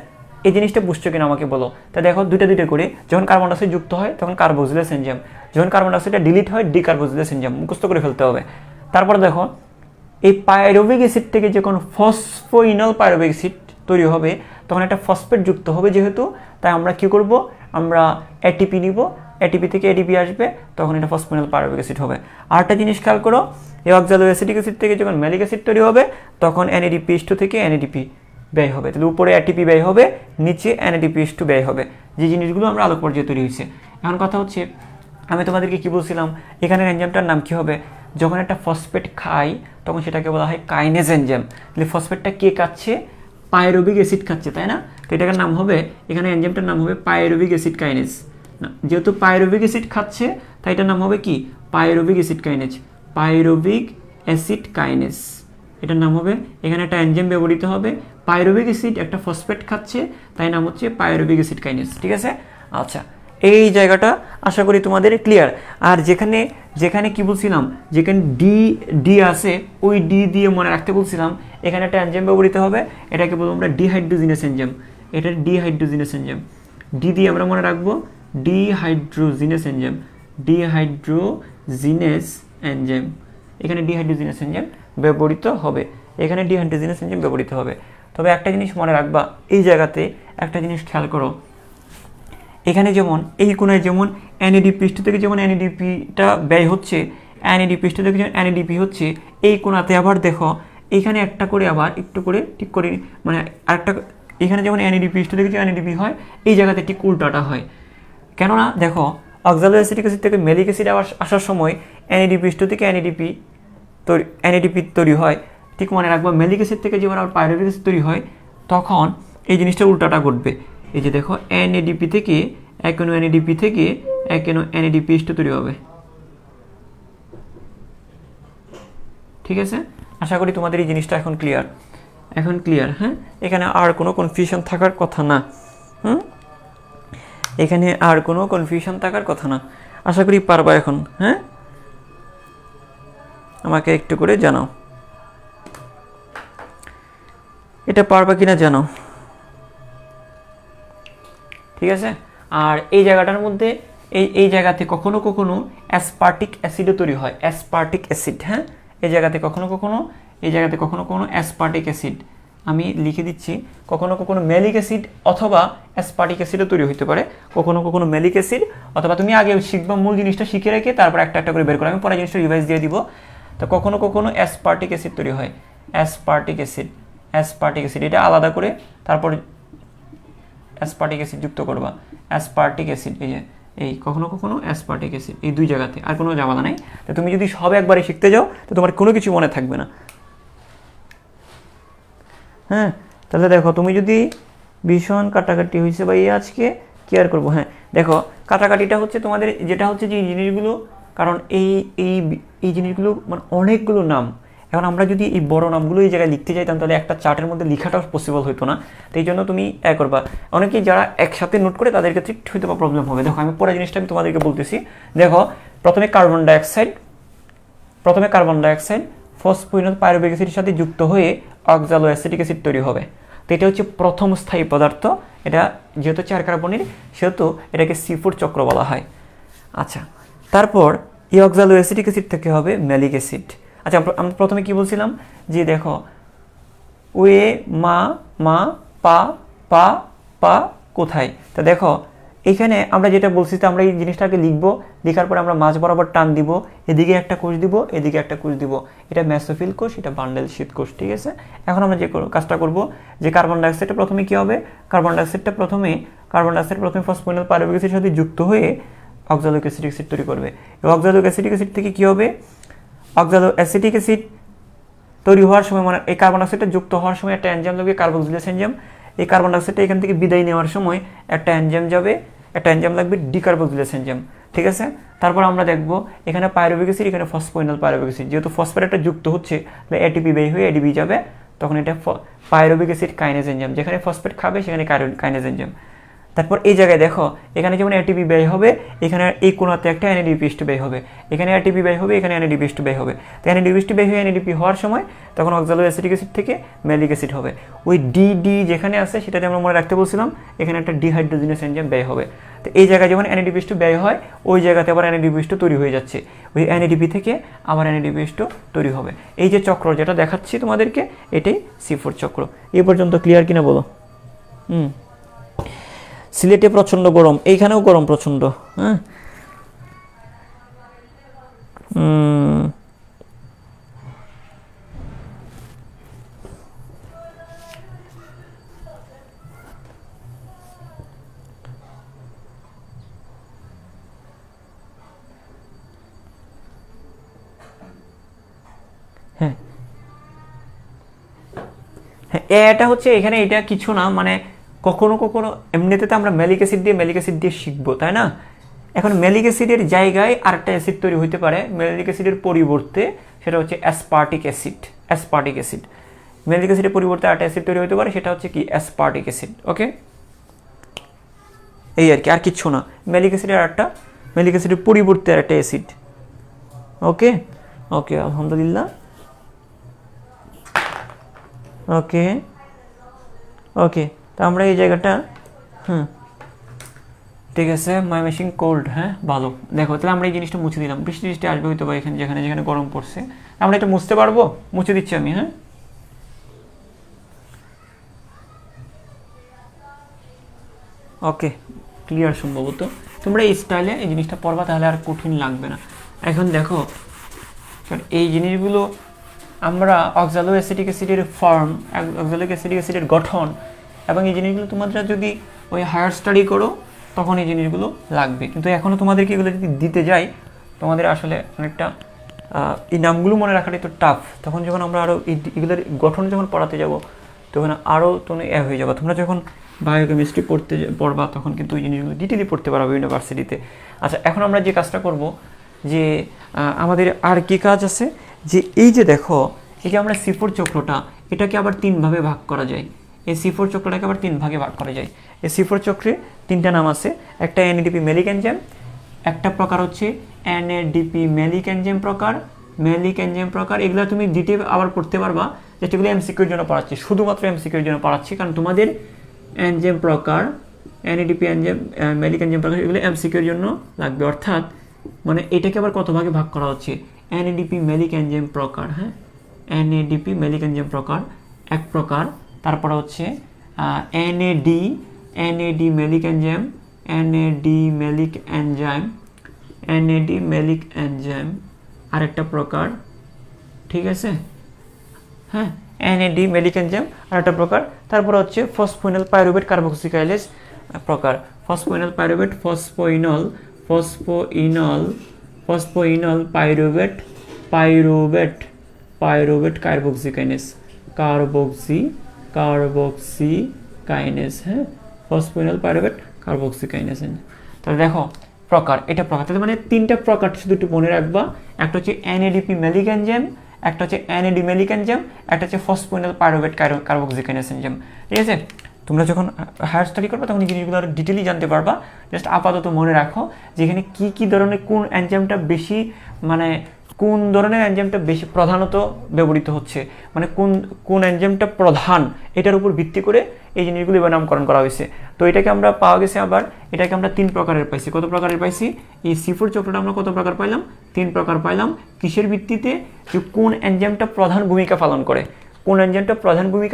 এই জিনিসটা বুঝছো কিনা আমাকে বলো। তা দেখো দুইটা করে, যখন কার্বন ডাইঅক্সাইড যুক্ত হয় তখন কার্বক্সিলেজ এনজাইম, যখন কার্বন ডাইঅক্সাইডটা ডিলিট হয় ডিকার্বক্সিলেজ এনজাইম, মুখস্থ করে ফেলতে হবে। তারপর দেখো এই পাইরুভিক অ্যাসিড থেকে যখন ফসফোইনল পাইরুভিক অ্যাসিড তৈরি হবে তখন একটা ফসফেট যুক্ত হবে যেহেতু, তাই আমরা কি করব, আমরা এটিপি নিব, এটিপি থেকে এডিপি আসবে, তখন এটা ফসফোইনল পাইরুভিক অ্যাসিড হবে। আরেকটা জিনিস খেয়াল করো, এই অক্সালো অ্যাসিটিক অ্যাসিড থেকে যখন ম্যালিক অ্যাসিড তৈরি হবে তখন NADPH2 থেকে NADP ব্যয় হবে, তাহলে উপরে ATP ব্যয় হবে, নিচে NADPH2 ব্যয় হবে, যে জিনিসগুলো আমরা আলোক পর্যায়ে তৈরি হয়েছে। এখন কথা হচ্ছে আমি তোমাদেরকে কি বলছিলাম, এখানে এনজাইমটার নাম কি হবে, যখন একটা ফসফেট খাই তখন সেটাকে বলা হয় কাইনেজ এনজাইম। তাহলে ফসফেটটা কে খাচ্ছে, পাইরুভিক অ্যাসিড খাচ্ছে, তাই না? তো এটার নাম হবে, এখানে এনজাইমটার নাম হবে পাইরুভিক অ্যাসিড কাইনেজ। যেহেতু পাইরুভিক অ্যাসিড খাচ্ছে তাই এটার নাম হবে কি, pyruvic acid kinase, pyruvic acid kinase এটার নাম হবে। এখানে একটা এনজাইম ব্যবহৃত হবে, পাইরুভিক অ্যাসিড একটা ফসফেট খাচ্ছে তাই নাম হচ্ছে পাইরুভিক অ্যাসিড কাইনেজ, ঠিক আছে? আচ্ছা, এই জায়গাটা আশা করি তোমাদের ক্লিয়ার। আর যেখানে যেখানে কি বলছিলাম, যেখানে ডি আছে ওই ডি দিয়ে মনে রাখতে বলছিলাম, এখানে একটা এনজাইম ব্যবহৃত হবে, এটাকে বলবো আমরা ডিহাইড্রোজিনেস এনজাইম। এটা ডিহাইড্রোজিনেস এনজাইম, ডি দিয়ে আমরা মনে রাখবো ডিহাইড্রোজিনেস এনজাইম, ডিহাইড্রোজিনেস এনজাইম, এখানে ডিহাইড্রোজিনেস এনজাইম ব্যবহৃত হবে, এখানে ডিহাইড্রোজিনেস এনজাইম ব্যবহৃত হবে। তবে একটা জিনিস মনে রাখবা, এই জায়গাতে একটা জিনিস খেয়াল করো, এখানে যেমন এই কোণায় যেমন NADPH2 থেকে যেমন NADPটা ব্যয় হচ্ছে, NADPH2 থেকে যেমন NADP হচ্ছে, এই কোণাতে আবার দেখো এইখানে একটা করে আবার একটু করে ঠিক করে, মানে আরেকটা, এখানে যেমন NADPH2 থেকে যে NADP হয় এই জায়গাতে ঠিক উল্টাটা হয়। কেননা দেখো অক্সালো অ্যাসিটিক অ্যাসিড থেকে ম্যালিক অ্যাসিড আসার সময় NADPH2 থেকে NADP তৈরি হয়, ঠিক মনে রাখবো ম্যালিক অ্যাসিড থেকে যেমন আবার পাইরুভিক অ্যাসিড তৈরি হয় তখন এই জিনিসটা উল্টাটা ঘটবে। এই যে দেখো NADP থেকে NADP থেকে NADPH2 তৈরি হবে, ঠিক আছে? আশা করি তোমাদের এই জিনিসটা এখন ক্লিয়ার। হ্যাঁ, এখানে আর কোনো কনফিউশন থাকার কথা না, এখানে আর কোনো কনফিউশন থাকার কথা না, আশা করি পারবা এখন। হ্যাঁ, আমাকে একটু করে জানাও এটা পারবা কিনা জানাও, ঠিক আছে? আর এই জায়গাটার মধ্যে এই জায়গাতে কখনো অ্যাসপার্টিক অ্যাসিডও তৈরি হয়, অ্যাসপার্টিক অ্যাসিড। হ্যাঁ, এই জায়গাতে কখনো অ্যাসপার্টিক অ্যাসিড আমি লিখে দিচ্ছি, কখনো ম্যালিক অ্যাসিড অথবা অ্যাসপার্টিক অ্যাসিডও তৈরি হতে পারে, কখনো ম্যালিক অ্যাসিড অথবা, তুমি আগে শিখবা, মূল জিনিসটা শিখে রেখে তারপর একটা করে বের করে আমি পরে জিনিসটা রিভাইজ দিয়ে দিব। তো কখনো অ্যাসপার্টিক অ্যাসিড তৈরি হয়, অ্যাসপার্টিক অ্যাসিড এটা আলাদা করে তারপর অ্যাসপার্টিক অ্যাসিড যুক্ত করবা, অ্যাসপার্টিক অ্যাসিড, এই যে এই কখনো অ্যাসপার্টিক অ্যাসিড, এই দুই জায়গাতে, আর কোনো ঝামেলা নাই। তো তুমি যদি সব একবারে শিখতে যাও তো তোমার কোনো কিছু মনে থাকবে না। হ্যাঁ, তাহলে দেখো তুমি যদি ভীষণ কাটাকাটি হয়েছে ভাই আজকে কি আর করবো। হ্যাঁ দেখো, কাটাকাটিটা হচ্ছে তোমাদের যেটা হচ্ছে যে জিনিসগুলো, কারণ এই জিনিসগুলো মানে অনেকগুলো নাম, এখন আমরা যদি এই বড় নামগুলো এই জায়গায় লিখতে চাইতাম তাহলে একটা চার্টের মধ্যে লেখাটাও পসিবল হতো না। তো এই জন্য তুমি করবা, অনেকেই যারা একসাথে নোট করে তাদের ক্ষেত্রে হয়তো বা প্রবলেম হবে। দেখো আমি পরে জিনিসটা আমি তোমাদেরকে বলতেছি। দেখো প্রথমে কার্বন ডাইঅক্সাইড ফসফোইনল পাইরুভিক অ্যাসিডের সাথে যুক্ত হয়ে অক্সালো অ্যাসিটিক অ্যাসিড তৈরি হবে। তো এটা হচ্ছে প্রথম স্থায়ী পদার্থ, এটা যেহেতু 4 কার্বনের সেহেতু এটাকে C4 চক্র বলা হয়। আচ্ছা, তারপর এই অক্সালো অ্যাসিটিক অ্যাসিড থেকে হবে ম্যালিক অ্যাসিড। আচ্ছা, আমরা প্রথমে কি বলছিলাম যে দেখো ওয়ে মা পা কোথায়, তা দেখো এখানে আমরা যেটা বলছি তো আমরা এই জিনিসটাকে লিখবো, লেখার পরে আমরা মাঝ বরাবর টান দিব, এদিকে একটা কোষ দিব, এদিকে একটা কোষ দিব, এটা মেসোফিল কোষ, এটা বান্ডেল শীত কোষ, ঠিক আছে? এখন আমরা যে কাজটা করব যে কার্বন ডাইঅক্সাইডটা প্রথমে কি হবে, কার্বন ডাইঅক্সাইড প্রথমে ফসফোইনল পাইরুভিক অ্যাসিডের সাথে যুক্ত হয়ে অক্সালিক অ্যাসিটিক অ্যাসিড তৈরি করবে। এবং অক্সালিক অ্যাসিটিক অ্যাসিড থেকে কি হবে, অক্সালো অ্যাসিটিক অ্যাসিড তৈরি হওয়ার সময় মানে এই কার্বন ডাইঅক্সাইডটা যুক্ত হওয়ার সময় একটা এনজাইম লাগবে, কার্বক্সিলেজ এনজাইম। এই কার্বন ডাইঅক্সাইডটা এখান থেকে বিদায় নেওয়ার সময় একটা এনজাইম লাগবে, ডিকার্বক্সিলেজ এনজাইম, ঠিক আছে? তারপর আমরা দেখব এখানে পাইরুভিক অ্যাসিড, এখানে ফসফোইনল পাইরুভিক অ্যাসিড, যেহেতু ফসফেটটা যুক্ত হচ্ছে তাহলে এটিপি বের হয়ে এডিপি যাবে, তখন এটা পাইরুভিক অ্যাসিড কাইনেজ এনজাইম, যেখানে ফসফেট খাবে সেখানে কাইনেজ এনজাইম। তারপর এই জায়গায় দেখো এখানে যেমন এটিপি ব্যয় হবে, এখানে এই কোণাতে একটা এনএডিপি ব্যয় হবে, এখানে এটিপি ব্যয় হবে, এখানে এনএডিপি ব্যয় হবে। তো এনএডিপি ব্যয় হয়ে এনএডিপি হওয়ার সময় তখন অক্সালো অ্যাসিটিক অ্যাসিড থেকে ম্যালিক অ্যাসিড হবে। ওই ডি যেখানে আছে সেটাতে আমরা মনে রাখতে বলছিলাম, এখানে একটা ডিহাইড্রোজিনাস এনজাইম ব্যয় হবে। তো এই জায়গায় যখন এনএডিপি ব্যয় হয়, ওই জায়গাতে আবার এনএডিপি তৈরি হয়ে যাচ্ছে, ওই এনএডিপি থেকে আবার এনএডিপি তৈরি হবে। এই যে চক্র যেটা দেখাচ্ছি তোমাদেরকে, এটাই C4 চক্র। এই পর্যন্ত ক্লিয়ার কিনা বলো? সিলেটে প্রচণ্ড গরম, এইখানেও গরম প্রচণ্ড। হ্যাঁ, হ্যাঁ হ্যাঁ, এটা হচ্ছে এখানে, এটা কিছু না, মানে কখনো কখনো এমনিতে তো আমরা ম্যালিক অ্যাসিড দিয়ে শিখবো, তাই না? এখন ম্যালিক অ্যাসিডের জায়গায় আরেকটা অ্যাসিড তৈরি হতে পারে ম্যালিক অ্যাসিডের পরিবর্তে, সেটা হচ্ছে অ্যাসপার্টিক অ্যাসিড। ম্যালিক অ্যাসিডের পরিবর্তে আরেকটা অ্যাসিড তৈরি হতে পারে, সেটা হচ্ছে কি অ্যাসপার্টিক অ্যাসিড। ওকে, এই আর কি, আর কিচ্ছু না। ম্যালিক অ্যাসিডের পরিবর্তে আরেকটা অ্যাসিড। ওকে ওকে, আলহামদুলিল্লাহ। ওকে ওকে, তো আমরা এই জায়গাটা, ঠিক আছে, মাই মেশিন কোল্ড। হ্যাঁ, ভালো। দেখো তাহলে আমরা এই জিনিসটা মুছে দিলাম। বৃষ্টি আসবে হয়তো বা এখানে, যেখানে যেখানে গরম পড়ছে আমরা এটা মুছতে পারবো। মুছে দিচ্ছি আমি। হ্যাঁ, ওকে, ক্লিয়ার সম্ভবত। তোমরা এই স্টাইলে এই জিনিসটা পড়বা, তাহলে আর কঠিন লাগবে না। এখন দেখো এই জিনিসগুলো আমরা অক্সালো অ্যাসিটিক অ্যাসিডের ফর্ম, অক্সালিক অ্যাসিটিক অ্যাসিডের গঠন, এবং এই জিনিসগুলো তোমরা যদি ওই হায়ার স্টাডি করো তখন এই জিনিসগুলো লাগবে। কিন্তু এখনও তোমাদেরকে এগুলো যদি দিতে যাই, তোমাদের আসলে অনেকটা এই নামগুলো মনে রাখাটা একটু টাফ। তখন যখন আমরা আরও এগুলোর গঠন যখন পড়াতে যাব, তখন আরও তুমি হয়ে যাবে। তোমরা যখন বায়োকেমিস্ট্রি পড়বা, তখন কিন্তু ওই জিনিসগুলো ডিটেইলি পড়তে পারবে ইউনিভার্সিটিতে। আচ্ছা, এখন আমরা যে কাজটা করব, যে আমাদের আর কি কাজ আছে, যে এই যে দেখো, এই যে আমরা C4 চক্রটা, এটাকে আবার 3 ভাগে ভাগ করা যায়। এই C4 চক্রটাকে আবার 3 ভাগে ভাগ করা যায়। এই C4 চক্রে 3টা নাম আছে। একটা NADP ম্যালিক এনজাইম, একটা প্রকার হচ্ছে NADP ম্যালিক এনজাইম প্রকার। এগুলো তুমি ডিটেইল আবার পড়তে পারবা, যেগুলো MCQর জন্য পড়াচ্ছি, শুধুমাত্র MCQর জন্য পড়াচ্ছি, কারণ তোমাদের এনজাইম প্রকার, NADP এনজাইম ম্যালিক এনজাইম প্রকার, এগুলো MCQর জন্য লাগবে। অর্থাৎ মানে এটাকে আবার কত ভাগে ভাগ করা হচ্ছে, NADP ম্যালিক এনজাইম প্রকার। হ্যাঁ, NADP ম্যালিক এনজাইম প্রকার এক প্রকার। তারপরে হচ্ছে NAD ম্যালিক এনজাইম আরেকটা প্রকার, ঠিক আছে? হ্যাঁ, NAD ম্যালিক এনজাইম আরেকটা প্রকার। তারপর হচ্ছে ফসফোইনল পাইরুভেট কার্বক্সিলাইলেজ প্রকার। Phosphoenolpyruvate carboxykinase. হ্যাঁ, ফসফোইনল পাইরুভেট কার্বক্সিকাইনেজ। তাহলে দেখো প্রকার, এটা প্রকার। তাহলে মানে 3টা প্রকার শুধু একটু মনে রাখবা। একটা হচ্ছে NADP ম্যালিক এনজাইম, একটা হচ্ছে NAD ম্যালিক এনজাইম, একটা হচ্ছে ফসফোইনল পাইরুভেট কার্বক্সিকাইনেজ এনজাইম। ঠিক আছে, তোমরা যখন হায়ার স্টাডি করবে তখন এই জিনিসগুলো আরও ডিটেইলি জানতে পারবা। জাস্ট আপাতত মনে রাখো যে এখানে কী ধরনের কোন এনজাইমটা বেশি, মানে কোন ধরনের এনজাইমটা বেশি প্রধানত ব্যবহৃত হচ্ছে, মানে কোন এনজাইমটা প্রধান, এটার উপর ভিত্তি করে এই জিনিসগুলো নামকরণ করা হয়েছে। তো এটাকে আমরা পাওয়া গেছে, আবার এটাকে আমরা 3 প্রকারের পাইছি। কত প্রকারের পাইছি? এই C4 চক্রটা আমরা কত প্রকার পাইলাম? 3 প্রকার পাইলাম। কিসের ভিত্তিতে? যে কোন এনজাইমটা প্রধান ভূমিকা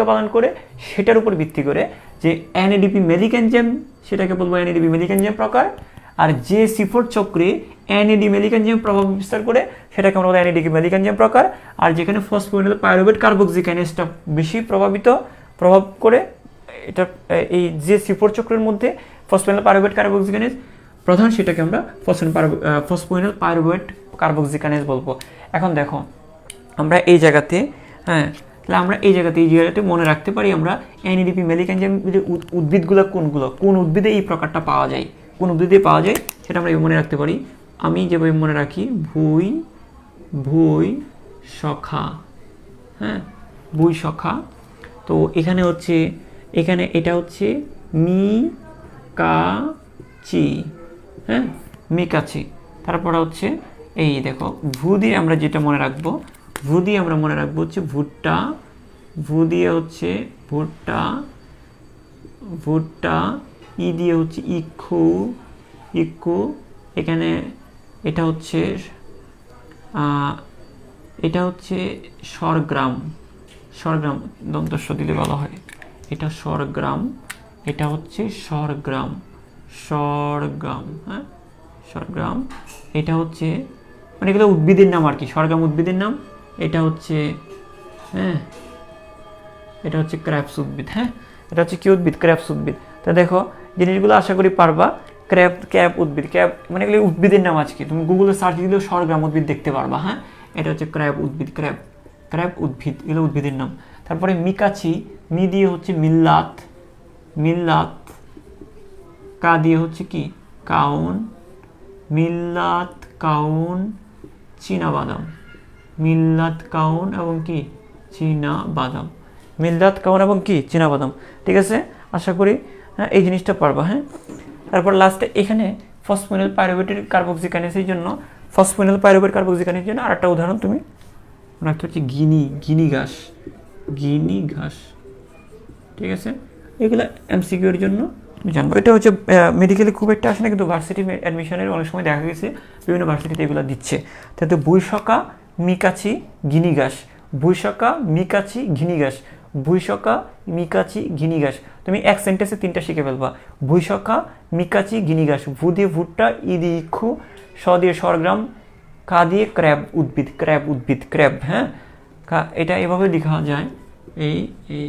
পালন করে, সেটার উপর ভিত্তি করে, যে NADP ম্যালিক এনজাইম, সেটাকে বলবো NADP ম্যালিক এনজাইম প্রকার। আর যে C4 চক্রে NAD ম্যালিক এনজাইম প্রভাব বিস্তার করে, সেটাকে আমরা বলবো NADP ম্যালিক এনজাইম প্রকার। আর যেখানে ফসফোইনল পাইরুভেট কার্বক্সিকাইনেজটা বেশি প্রভাব করে, এটা এই যে C4 চক্রের মধ্যে ফসফোইনল পাইরুভেট কার্বক্সিকাইনেজ প্রধান, সেটাকে আমরা ফসফোইনল পাইরুভেট কার্বক্সিকাইনেজ বলবো। এখন দেখো আমরা এই জায়গাতে, হ্যাঁ, তাহলে আমরা এই জায়গাতে মনে রাখতে পারি আমরা NADP ম্যালিক এনজাইম উদ্ভিদগুলো কোন উদ্ভিদে এই প্রকারটা পাওয়া যায়, সেটা আমরা মনে রাখতে পারি। আমি যেভাবে মনে রাখি, ভুঁই শাখা। হ্যাঁ, ভুঁই শাখা। তো এখানে এটা হচ্ছে মিকাচি, হ্যাঁ মিকাচি। তারপরে হচ্ছে এই দেখো ভু দিয়ে আমরা যেটা মনে রাখবো, ভু দিয়ে আমরা মনে রাখবো হচ্ছে ভুট্টা, ভু দিয়ে হচ্ছে ভুট্টা, ভুট্টা, ই দিয়ে হচ্ছে ইক্ষু, ইক্ষু। এখানে এটা হচ্ছে স্বরগ্রাম, স্বরগ্রাম দন্তস্ব দিলে বলা হয়, এটা স্বরগ্রাম, এটা হচ্ছে স্বরগ্রাম, স্বরগ্রাম, হ্যাঁ স্বরগ্রাম। এটা হচ্ছে মানে এগুলো উদ্ভিদের নাম আর কি, স্বরগ্রাম উদ্ভিদের নাম। এটা হচ্ছে হ্যাঁ, এটা হচ্ছে ক্র্যাপস উদ্ভিদ, হ্যাঁ এটা হচ্ছে কি উদ্ভিদ? ক্র্যাপস উদ্ভিদ। তা দেখো জিনিসগুলো আশা করি পারবা। ক্র্যাপ উদ্ভিদ, ক্র্যাপ মানে এগুলো উদ্ভিদের নাম আজকে তুমি গুগলে সার্চ দিলেও স্বরগ্রাম উদ্ভিদ দেখতে পারবা, হ্যাঁ এটা হচ্ছে ক্র্যাপ উদ্ভিদ, ক্র্যাপ উদ্ভিদ, এগুলো উদ্ভিদের নাম। তারপরে মিকাচি, মি দিয়ে হচ্ছে মিল্লাত, মিল্লাত, কা দিয়ে হচ্ছে কি কাউন, মিল্লাত কাউন, চীনা বাদাম, মিল্লাত কাউন এবং কি চীনা বাদাম, মিল্লাত কাউন এবং কি চীনা বাদাম। ঠিক আছে, আশা করি হ্যাঁ এই জিনিসটা পারবা। হ্যাঁ তারপর লাস্টে এখানে ফসফোনিল পাইরুভেটের কার্বক্সিকানেসের জন্য, ফসফোনিল পাইরুভেট কার্বক্সিকানেসের জন্য আরেকটা উদাহরণ তুমি রাখতে হচ্ছে গিনি ঘাস, গিনি ঘাস। ঠিক আছে, এগুলো এমসিকিউ এর জন্য জানবো। এটা হচ্ছে মেডিকেলে খুব একটা আসে না, কিন্তু ভার্সিটি অ্যাডমিশনের অনেক সময় দেখা গেছে বিভিন্ন ভার্সিটিতে এগুলো দিচ্ছে। তাতে বৈশাখা মিকাচি গিনি ঘাস, বৈশাখা মিকাচি ঘিনি ঘাস, বৈশাখা মিকাচি ঘিনি ঘাস। তুমি এক সেন্টেন্সে 3টা শিখে ফেলবা। বৈশাখা মিকাচি ঘিনি ঘাস, ভু দিয়ে ভুট্টা, ই দিয়ে ইক্ষু, স দিয়ে স্বরগ্রাম, কা দিয়ে ক্র্যাব উদ্ভিদ, ক্র্যাব উদ্ভিদ, ক্র্যাব, হ্যাঁ এটা এভাবে লেখা যায়, এই এই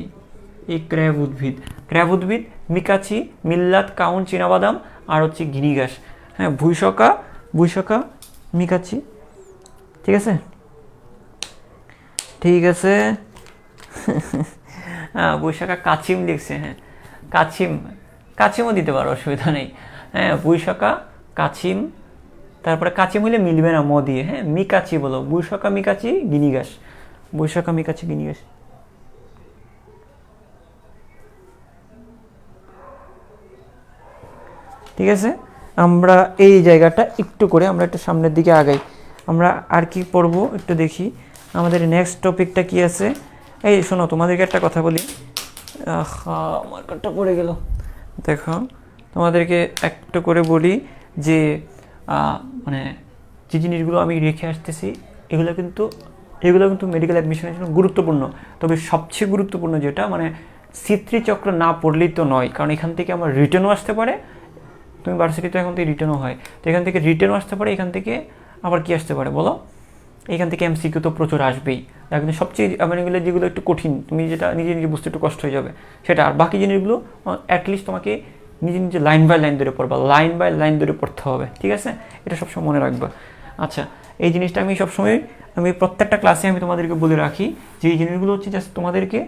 এই ক্র্যাব উদ্ভিদ, ক্র্যাব উদ্ভিদ, মিকাচি, মিল্লাত কাউন চীনাবাদাম আর হচ্ছে ঘিনি ঘাস। হ্যাঁ বৈশাখা, বৈশাখা মিকাচি। ঠিক আছে, ঠিক আছে। হ্যাঁ বৈশাখা কাছিম লিখছে, হ্যাঁ কাছিম, কাছিমও দিতে পারো, অসুবিধা নেই। হ্যাঁ বৈশাখা কাছিম, তারপরে কাছিম হইলে মিলবে না ম দিয়ে, হ্যাঁ মিকাচি বলো, বৈশাখা মিকাচি গিনি ঘাস, বৈশাখা মিকাচি গিনি ঘাস। ঠিক আছে, আমরা এই জায়গাটা একটু করে আমরা একটু সামনের দিকে আগাই। আমরা আর কি পড়বো একটু দেখি, আমাদের নেক্সট টপিকটা কি আছে। এই শোনো তোমাদেরকে একটা কথা বলি, আমার কার্ডটা পড়ে গেল। দেখো তোমাদেরকে একটু করে বলি যে মানে যে জিনিসগুলো আমি রেখে আসতেছি এগুলো কিন্তু মেডিকেল অ্যাডমিশনের জন্য গুরুত্বপূর্ণ। তবে সবচেয়ে গুরুত্বপূর্ণ যেটা মানে C3 চক্র না পড়লেই তো নয়, কারণ এখান থেকে আমার রিটার্নও আসতে পারে, তুমি ভার্সিটিতে এখন থেকে রিটার্নও হয়, তো এখান থেকে রিটার্নও আসতে পারে, এখান থেকে আবার কি আসতে পারে বলো, এখান থেকে এমসিকিউ তো প্রচুর আসবেই। কিন্তু সবচেয়ে মানে এগুলো যেগুলো একটু কঠিন, তুমি যেটা নিজে নিজে বুঝতে একটু কষ্ট হয়ে যাবে সেটা, আর বাকি জিনিসগুলো অ্যাটলিস্ট তোমাকে নিজে নিজে লাইন বাই লাইন ধরে পড়বা, লাইন বাই লাইন ধরে পড়তে হবে। ঠিক আছে, এটা সবসময় মনে রাখবা। আচ্ছা এই জিনিসটা আমি সবসময় প্রত্যেকটা ক্লাসে আমি তোমাদেরকে বলে রাখি যে এই জিনিসগুলো হচ্ছে জাস্ট তোমাদেরকে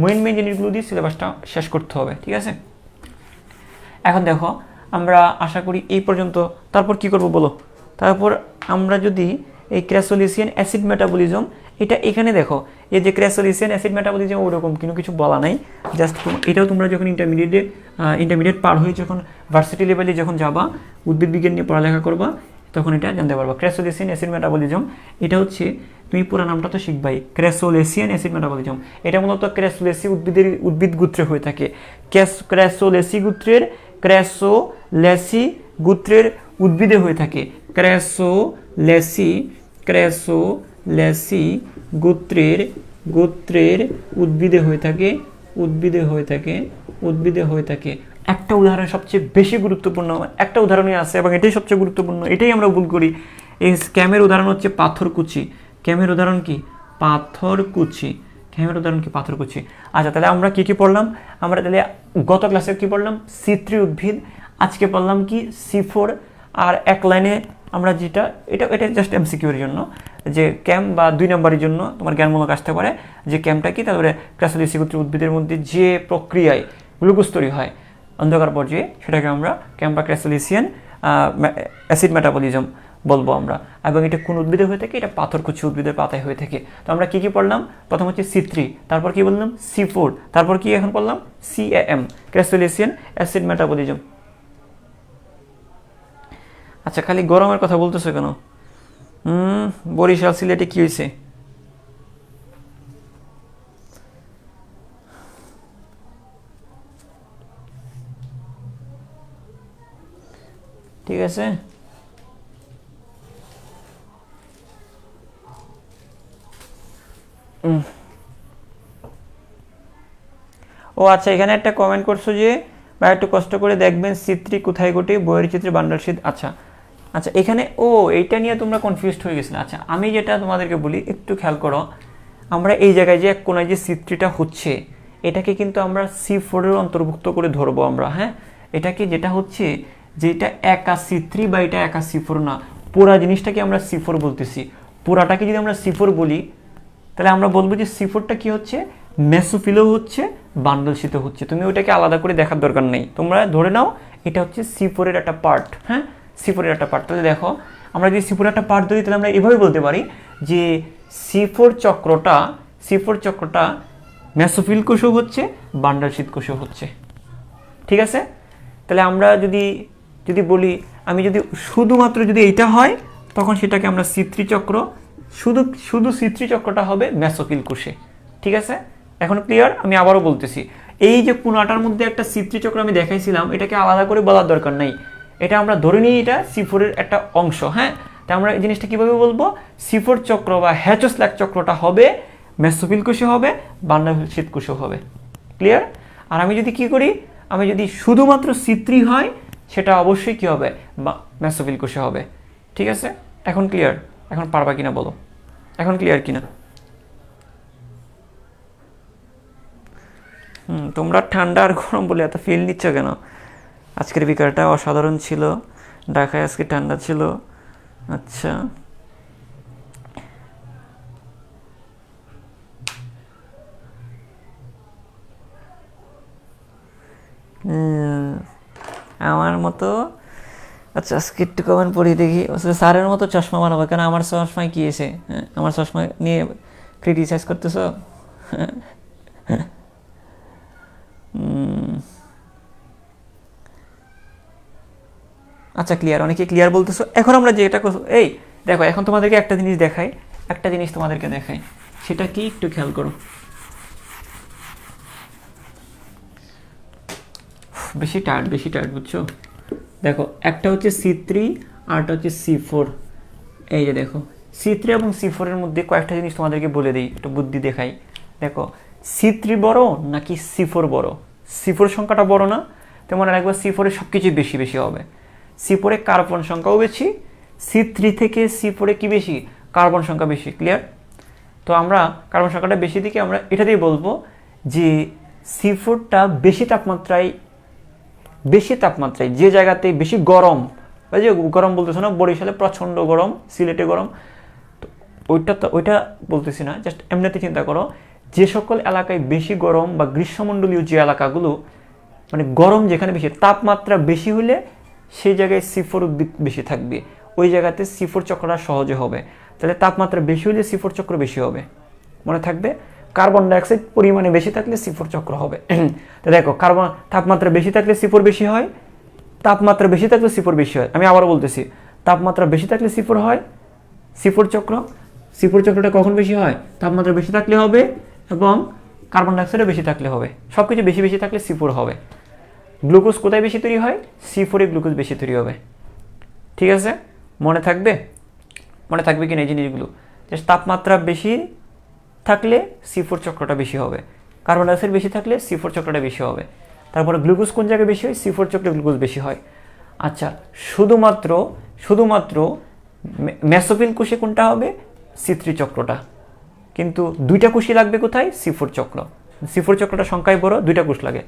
মেইন জিনিসগুলো দিয়ে সিলেবাসটা শেষ করতে হবে। ঠিক আছে, এখন দেখো আমরা আশা করি এই পর্যন্ত, তারপর কি করব বলো, তারপর আমরা যদি এই ক্র্যাসোলিসিয়ান অ্যাসিড মেটাবলিজম, এটা এখানে দেখো এই যে ক্র্যাসোলিসিয়ান অ্যাসিড মেটাবলিজম ওরকম কিছু বলা নাই, জাস্ট এটাও তোমরা যখন ইন্টারমিডিয়েট পার হয়ে যখন ভার্সিটি লেভেলে যখন যাবা, উদ্ভিদ বিজ্ঞান নিয়ে পড়ালেখা করবা, তখন এটা জানতে পারবা। ক্র্যাসোলিসিয়ান অ্যাসিড মেটাবলিজম এটা হচ্ছে, তুমি পুরো নামটা তো শিখবাই, ক্র্যাসোলিসিয়ান অ্যাসিড মেটাবলিজম। এটা মূলত ক্র্যাসোলেসি উদ্ভিদ গোত্রে হয়ে থাকে, ক্র্যাসোলেসি গোত্রের উদ্ভিদে হয়ে থাকে, ক্র্যাসোলেসি গোত্রের উদ্ভিদে হয়ে থাকে। একটা উদাহরণ সবচেয়ে বেশি গুরুত্বপূর্ণ, একটা উদাহরণই আছে এবং এটাই সবচেয়ে গুরুত্বপূর্ণ, এটাই আমরা ভুল করি। এই ক্যামের উদাহরণ হচ্ছে পাথরকুচি। ক্যামের উদাহরণ কি? পাথরকুচি। ক্যামের উদাহরণ কি? পাথরকুচি। আচ্ছা তাহলে আমরা কি পড়লাম? আমরা তাহলে গত ক্লাসে কি পড়লাম? C3 উদ্ভিদ। আজকে পড়লাম কি? C4। আর এক লাইনে আমরা যেটা এটা জাস্ট এমসিকিউ এর জন্য, যে ক্যাম বা 2 নম্বরের জন্য তোমার জ্ঞানমূলক আসতে পারে যে ক্যামটা কি, তারপরে ক্র্যাসোলিসি গোত্রের উদ্ভিদের মধ্যে যে প্রক্রিয়ায় গ্লুকোজ তৈরি হয় অন্ধকার পর্যায়ে, সেটাকে আমরা ক্যাম বা ক্র্যাসোলিসিয়ান অ্যাসিড মেটাবলিজম বলবো আমরা। এবং এটা কোন উদ্ভিদে হয়ে থাকে? এটা পাথরকুচি উদ্ভিদের পাতায় হয়ে থাকে। তো আমরা কি কি পড়লাম? প্রথম হচ্ছে C3, তারপর কি বললাম? C4, তারপর কি এখন পড়লাম? CAM, crassulacean acid metabolism. আচ্ছা, খালি গরমের কথা বলতেছো কেন? বরিশাল সিলেটে কি হয়েছে? ঠিক আছে, ও আচ্ছা, এখানে একটা কমেন্ট করছো যে বা একটু কষ্ট করে দেখবেন C3 কোথায় ঘটে, বইয়ের চিত্রে বান্ডাল শীত। আচ্ছা আচ্ছা, এখানে এইটা নিয়ে তোমরা কনফিউজড হয়ে গেছিলে। আচ্ছা, আমি যেটা তোমাদেরকে বলি একটু খেয়াল করো, আমরা এই জায়গায় যে এক কোনায় যে C3টা হচ্ছে, এটাকে কিন্তু আমরা C4 এর অন্তর্ভুক্ত করে ধরবো আমরা। হ্যাঁ, এটাকে যেটা হচ্ছে যে এটা একা C3 বা এটা একা C4 না, পুরা জিনিসটাকে আমরা C4 বলতেছি। পুরাটাকে যদি আমরা C4 বলি, তাহলে আমরা বলবো যে C4টা কি হচ্ছে? মেসোফিলও হচ্ছে, বান্ডল শীতও হচ্ছে। তুমি ওটাকে আলাদা করে দেখার দরকার নেই, তোমরা ধরে নাও এটা হচ্ছে C4 এর একটা পার্ট। হ্যাঁ, C4 এর একটা পার্ট। তাহলে দেখো, আমরা যদি C4 এর একটা পার্ট ধরি, তাহলে আমরা এভাবে বলতে পারি যে C4 চক্রটা মেসোফিল কোষও হচ্ছে, বান্ডল শীত কোষও হচ্ছে। ঠিক আছে, তাহলে আমরা যদি বলি, আমি যদি শুধুমাত্র যদি এইটা হয়, তখন সেটাকে আমরা C3 চক্র, শুধু C3 চক্রটা হবে মেসোফিল কোষে। ঠিক আছে, এখন ক্লিয়ার? আমি আবারও বলতেছি, এই যে কোনাটার মধ্যে একটা C3 চক্র আমি দেখাইছিলাম, এটাকে আলাদা করে বলার দরকার নাই, এটা আমরা ধরে নিই এটা C4 এর একটা অংশ। হ্যাঁ, তাই আমরা এই জিনিসটা কিভাবে বলবো? C4 চক্র বা হ্যাচোস্ল্যাক চক্রটা হবে মেসোফিল কোষে হবে, বান্ডল শীত কোষে হবে। ক্লিয়ার? আর আমি যদি কি করি, আমি যদি শুধুমাত্র C3 হয়, সেটা অবশ্যই কি হবে? মেসোফিল কোষে হবে। ঠিক আছে, এখন ক্লিয়ার? এখন পারবা কিনা বলো, এখন ক্লিয়ার কিনা? তোমরা ঠান্ডা আর গরম বলে এত ফিল নিচ্ছ কেন? আজকের বিকালটা অসাধারণ ছিল, ঢাকায় আজকে ঠান্ডা ছিল। আচ্ছা, আমার মতো। আচ্ছা, আজকে একটু কমেন্ট পড়ি দেখি। স্যারের মতো চশমা বানাবো কেন? আমার চশমায় কি এসে? আমার চশমা নিয়ে ক্রিটিসাইজ করতেছ? আচ্ছা, ক্লিয়ার? অনেকে ক্লিয়ার বলতেছো। এখন আমরা যেটা এই দেখো, এখন তোমাদেরকে একটা জিনিস দেখাই, সেটা কি একটু খেয়াল করো। বেশি টায়ার্ড বুঝছো? দেখো, একটা হচ্ছে C3 আর একটা হচ্ছে C4। এই যে দেখো, C3 এবং C4 এর মধ্যে কয়েকটা জিনিস তোমাদেরকে বলে দিই, একটু বুদ্ধি দেখাই। দেখো, C3 বড় নাকি C4 বড়? C4 সংখ্যাটা বড় না? তেমন আরেকবার C4 এ সব কিছুই বেশি বেশি হবে। C4 এ কার্বন সংখ্যাও বেশি, C3 থেকে C4 এ কি বেশি? কার্বন সংখ্যা বেশি। ক্লিয়ার? তো আমরা কার্বন সংখ্যাটা বেশি দিকে আমরা এটা দিয়ে বলবো যে C4টা বেশি তাপমাত্রায়, যে জায়গাতে বেশি গরম, ওই যে গরম বলতেছো না, বরিশালে প্রচণ্ড গরম, সিলেটে গরম, তো ওইটা বলতেছি না, জাস্ট এমনিতে চিন্তা করো, যে সকল এলাকায় বেশি গরম বা গ্রীষ্মমণ্ডলীয় যে এলাকাগুলো, মানে গরম যেখানে বেশি, তাপমাত্রা বেশি হলে সেই জায়গায় C4 উদ্ভিদ বেশি থাকবে, ওই জায়গাতে C4 চক্রটা সহজে হবে। তাহলে তাপমাত্রা বেশি হলে C4 চক্র বেশি হবে, মনে থাকবে। কার্বন ডাইঅক্সাইড পরিমাণে বেশি থাকলে C4 চক্র হবে। তো দেখো, তাপমাত্রা বেশি থাকলে C4 বেশি হয়, তাপমাত্রা বেশি থাকলে C4 বেশি হয়। আমি আবারও বলতেছি, তাপমাত্রা বেশি থাকলে C4 হয়, C4 চক্রটা কখন বেশি হয়? তাপমাত্রা বেশি থাকলে হবে, এবং কার্বন ডাইঅক্সাইডও বেশি থাকলে হবে। সব কিছু বেশি বেশি থাকলে C4 হবে। গ্লুকোজ কোথায় বেশি তৈরি হয়? C4 এ গ্লুকোজ বেশি তৈরি হবে। ঠিক আছে, মনে থাকবে কিনা এই জিনিসগুলো? যে তাপমাত্রা বেশি থাকলে C4 চক্রটা বেশি হবে, কার্বন ডাইঅক্সাইড বেশি থাকলে C4 চক্রটা বেশি হবে। তারপরে গ্লুকোজ কোন জায়গায় বেশি হয়? C4 চক্রে গ্লুকোজ বেশি হয়। আচ্ছা, শুধুমাত্র মেসোফিল কোষে কোনটা হবে? C3 চক্রটা। কিন্তু দুইটা কোষই লাগবে কোথায়? C4 চক্র। C4 চক্রটা সংখ্যায় বড়, দুইটা কোষ লাগে,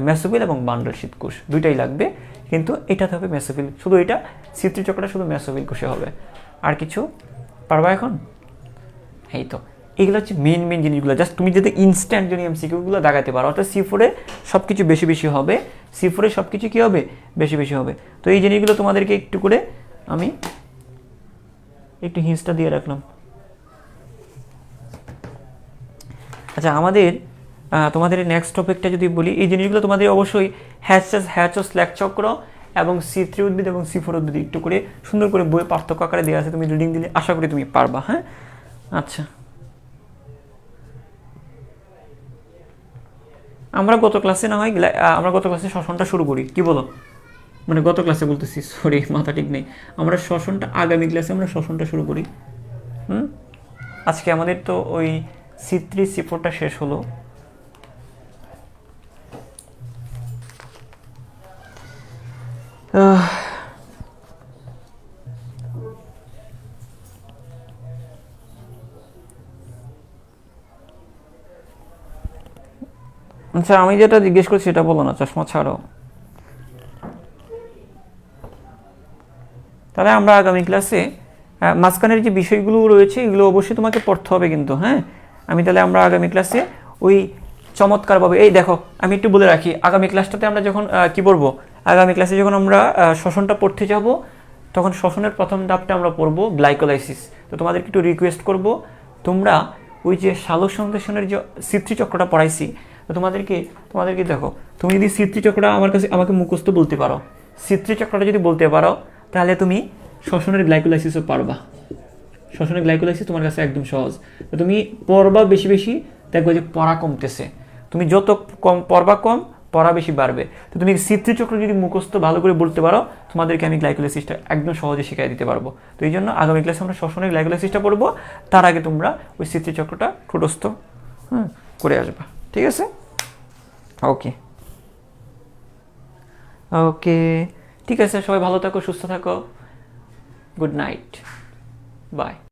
মেসোফিল এবং বান্ডল শীত কোষ, দুইটাই লাগবে। কিন্তু এটাতে হবে মেসোফিল, শুধু এটা C3 চক্রটা শুধু মেসোফিল কোষে হবে। আর কিছু পারবা এখন? এই তো, এগুলো হচ্ছে মেন জিনিসগুলো। জাস্ট তুমি যদি ইনস্ট্যান্ট যদি MCQগুলো দাগাতে পারো, অর্থাৎ C4 এ সব কিছু বেশি বেশি হবে, C4 এ সব কিছু কী হবে? বেশি বেশি হবে। তো এই জিনিসগুলো তোমাদেরকে একটু করে আমি একটু হিন্সটা দিয়ে রাখলাম। আচ্ছা, আমাদের তোমাদের নেক্সট টপিকটা যদি বলি, এই জিনিসগুলো তোমাদের অবশ্যই হ্যাচ ও স্ল্যাক চক্র এবং C3 উদ্ভিদ এবং C4 উদ্ভিদ একটু করে সুন্দর করে বইয়ে পার্থক্য আকারে দেওয়া আছে, তুমি রিডিং দিলে আশা করি তুমি পারবা। হ্যাঁ, আচ্ছা, আমরা গত ক্লাসে না হয় আমরা গত ক্লাসে শ্বসনটা শুরু করি, কি বলো? মানে গত ক্লাসে বলতেছি, সরি মাথা ঠিক নেই, আমরা শ্বসনটা আগামী ক্লাসে আমরা শ্বসনটা শুরু করি। আজকে আমাদের তো ওই C3 C4টা শেষ হলো। আচ্ছা, আমি যেটা জিজ্ঞেস করছি সেটা বলো না, চশমা ছাড়ো। তাহলে আমরা আগামী ক্লাসে মাঝখানের যে বিষয়গুলো রয়েছে এগুলো অবশ্যই তোমাকে পড়তে হবে কিন্তু। হ্যাঁ, তাহলে আমরা আগামী ক্লাসে ওই চমৎকারভাবে, এই দেখো আমি একটু বলে রাখি, আগামী ক্লাসটাতে আমরা যখন কি পড়বো, আগামী ক্লাসে যখন আমরা শ্বসনটা পড়তে যাব তখন শ্বসনের প্রথম ধাপটা আমরা পড়বো গ্লাইকোলাইসিস। তো তোমাদেরকে একটু রিকোয়েস্ট করব, তোমরা ওই যে সালোক সংশ্লেষণের যে C3 চক্রটা পড়াইছি, তো তোমাদেরকে দেখো, তুমি যদি C3 চক্রটা আমাকে মুখস্থ বলতে পারো, C3 চক্রটা যদি বলতে পারো, তাহলে তুমি শ্বসনের গ্লাইকোলাইসিসও পারবা। শ্বসনের গ্লাইকোলাইসিস তোমার কাছে একদম সহজ। তো তুমি পড়বা বেশি বেশি, দেখবে যে পড়া কমতেছে। তুমি যত কম পড়বা পড়া বেশি বাড়বে। তো তুমি C3 চক্র যদি মুখস্থ ভালো করে বলতে পারো, তোমাদেরকে আমি গ্লাইকোলাইসিসটা একদম সহজে শিখিয়ে দিতে পারবো। তো এই জন্য আগামী ক্লাসে আমরা শ্বসনের গ্লাইকোলাইসিসটা পড়বো, তার আগে তোমরা ওই C3 চক্রটা ঠোঁটস্থ করে আসবা। ঠিক আছে? ওকে ওকে, ঠিক আছে, সবাই ভালো থাকো, সুস্থ থাকো, গুড নাইট, বাই।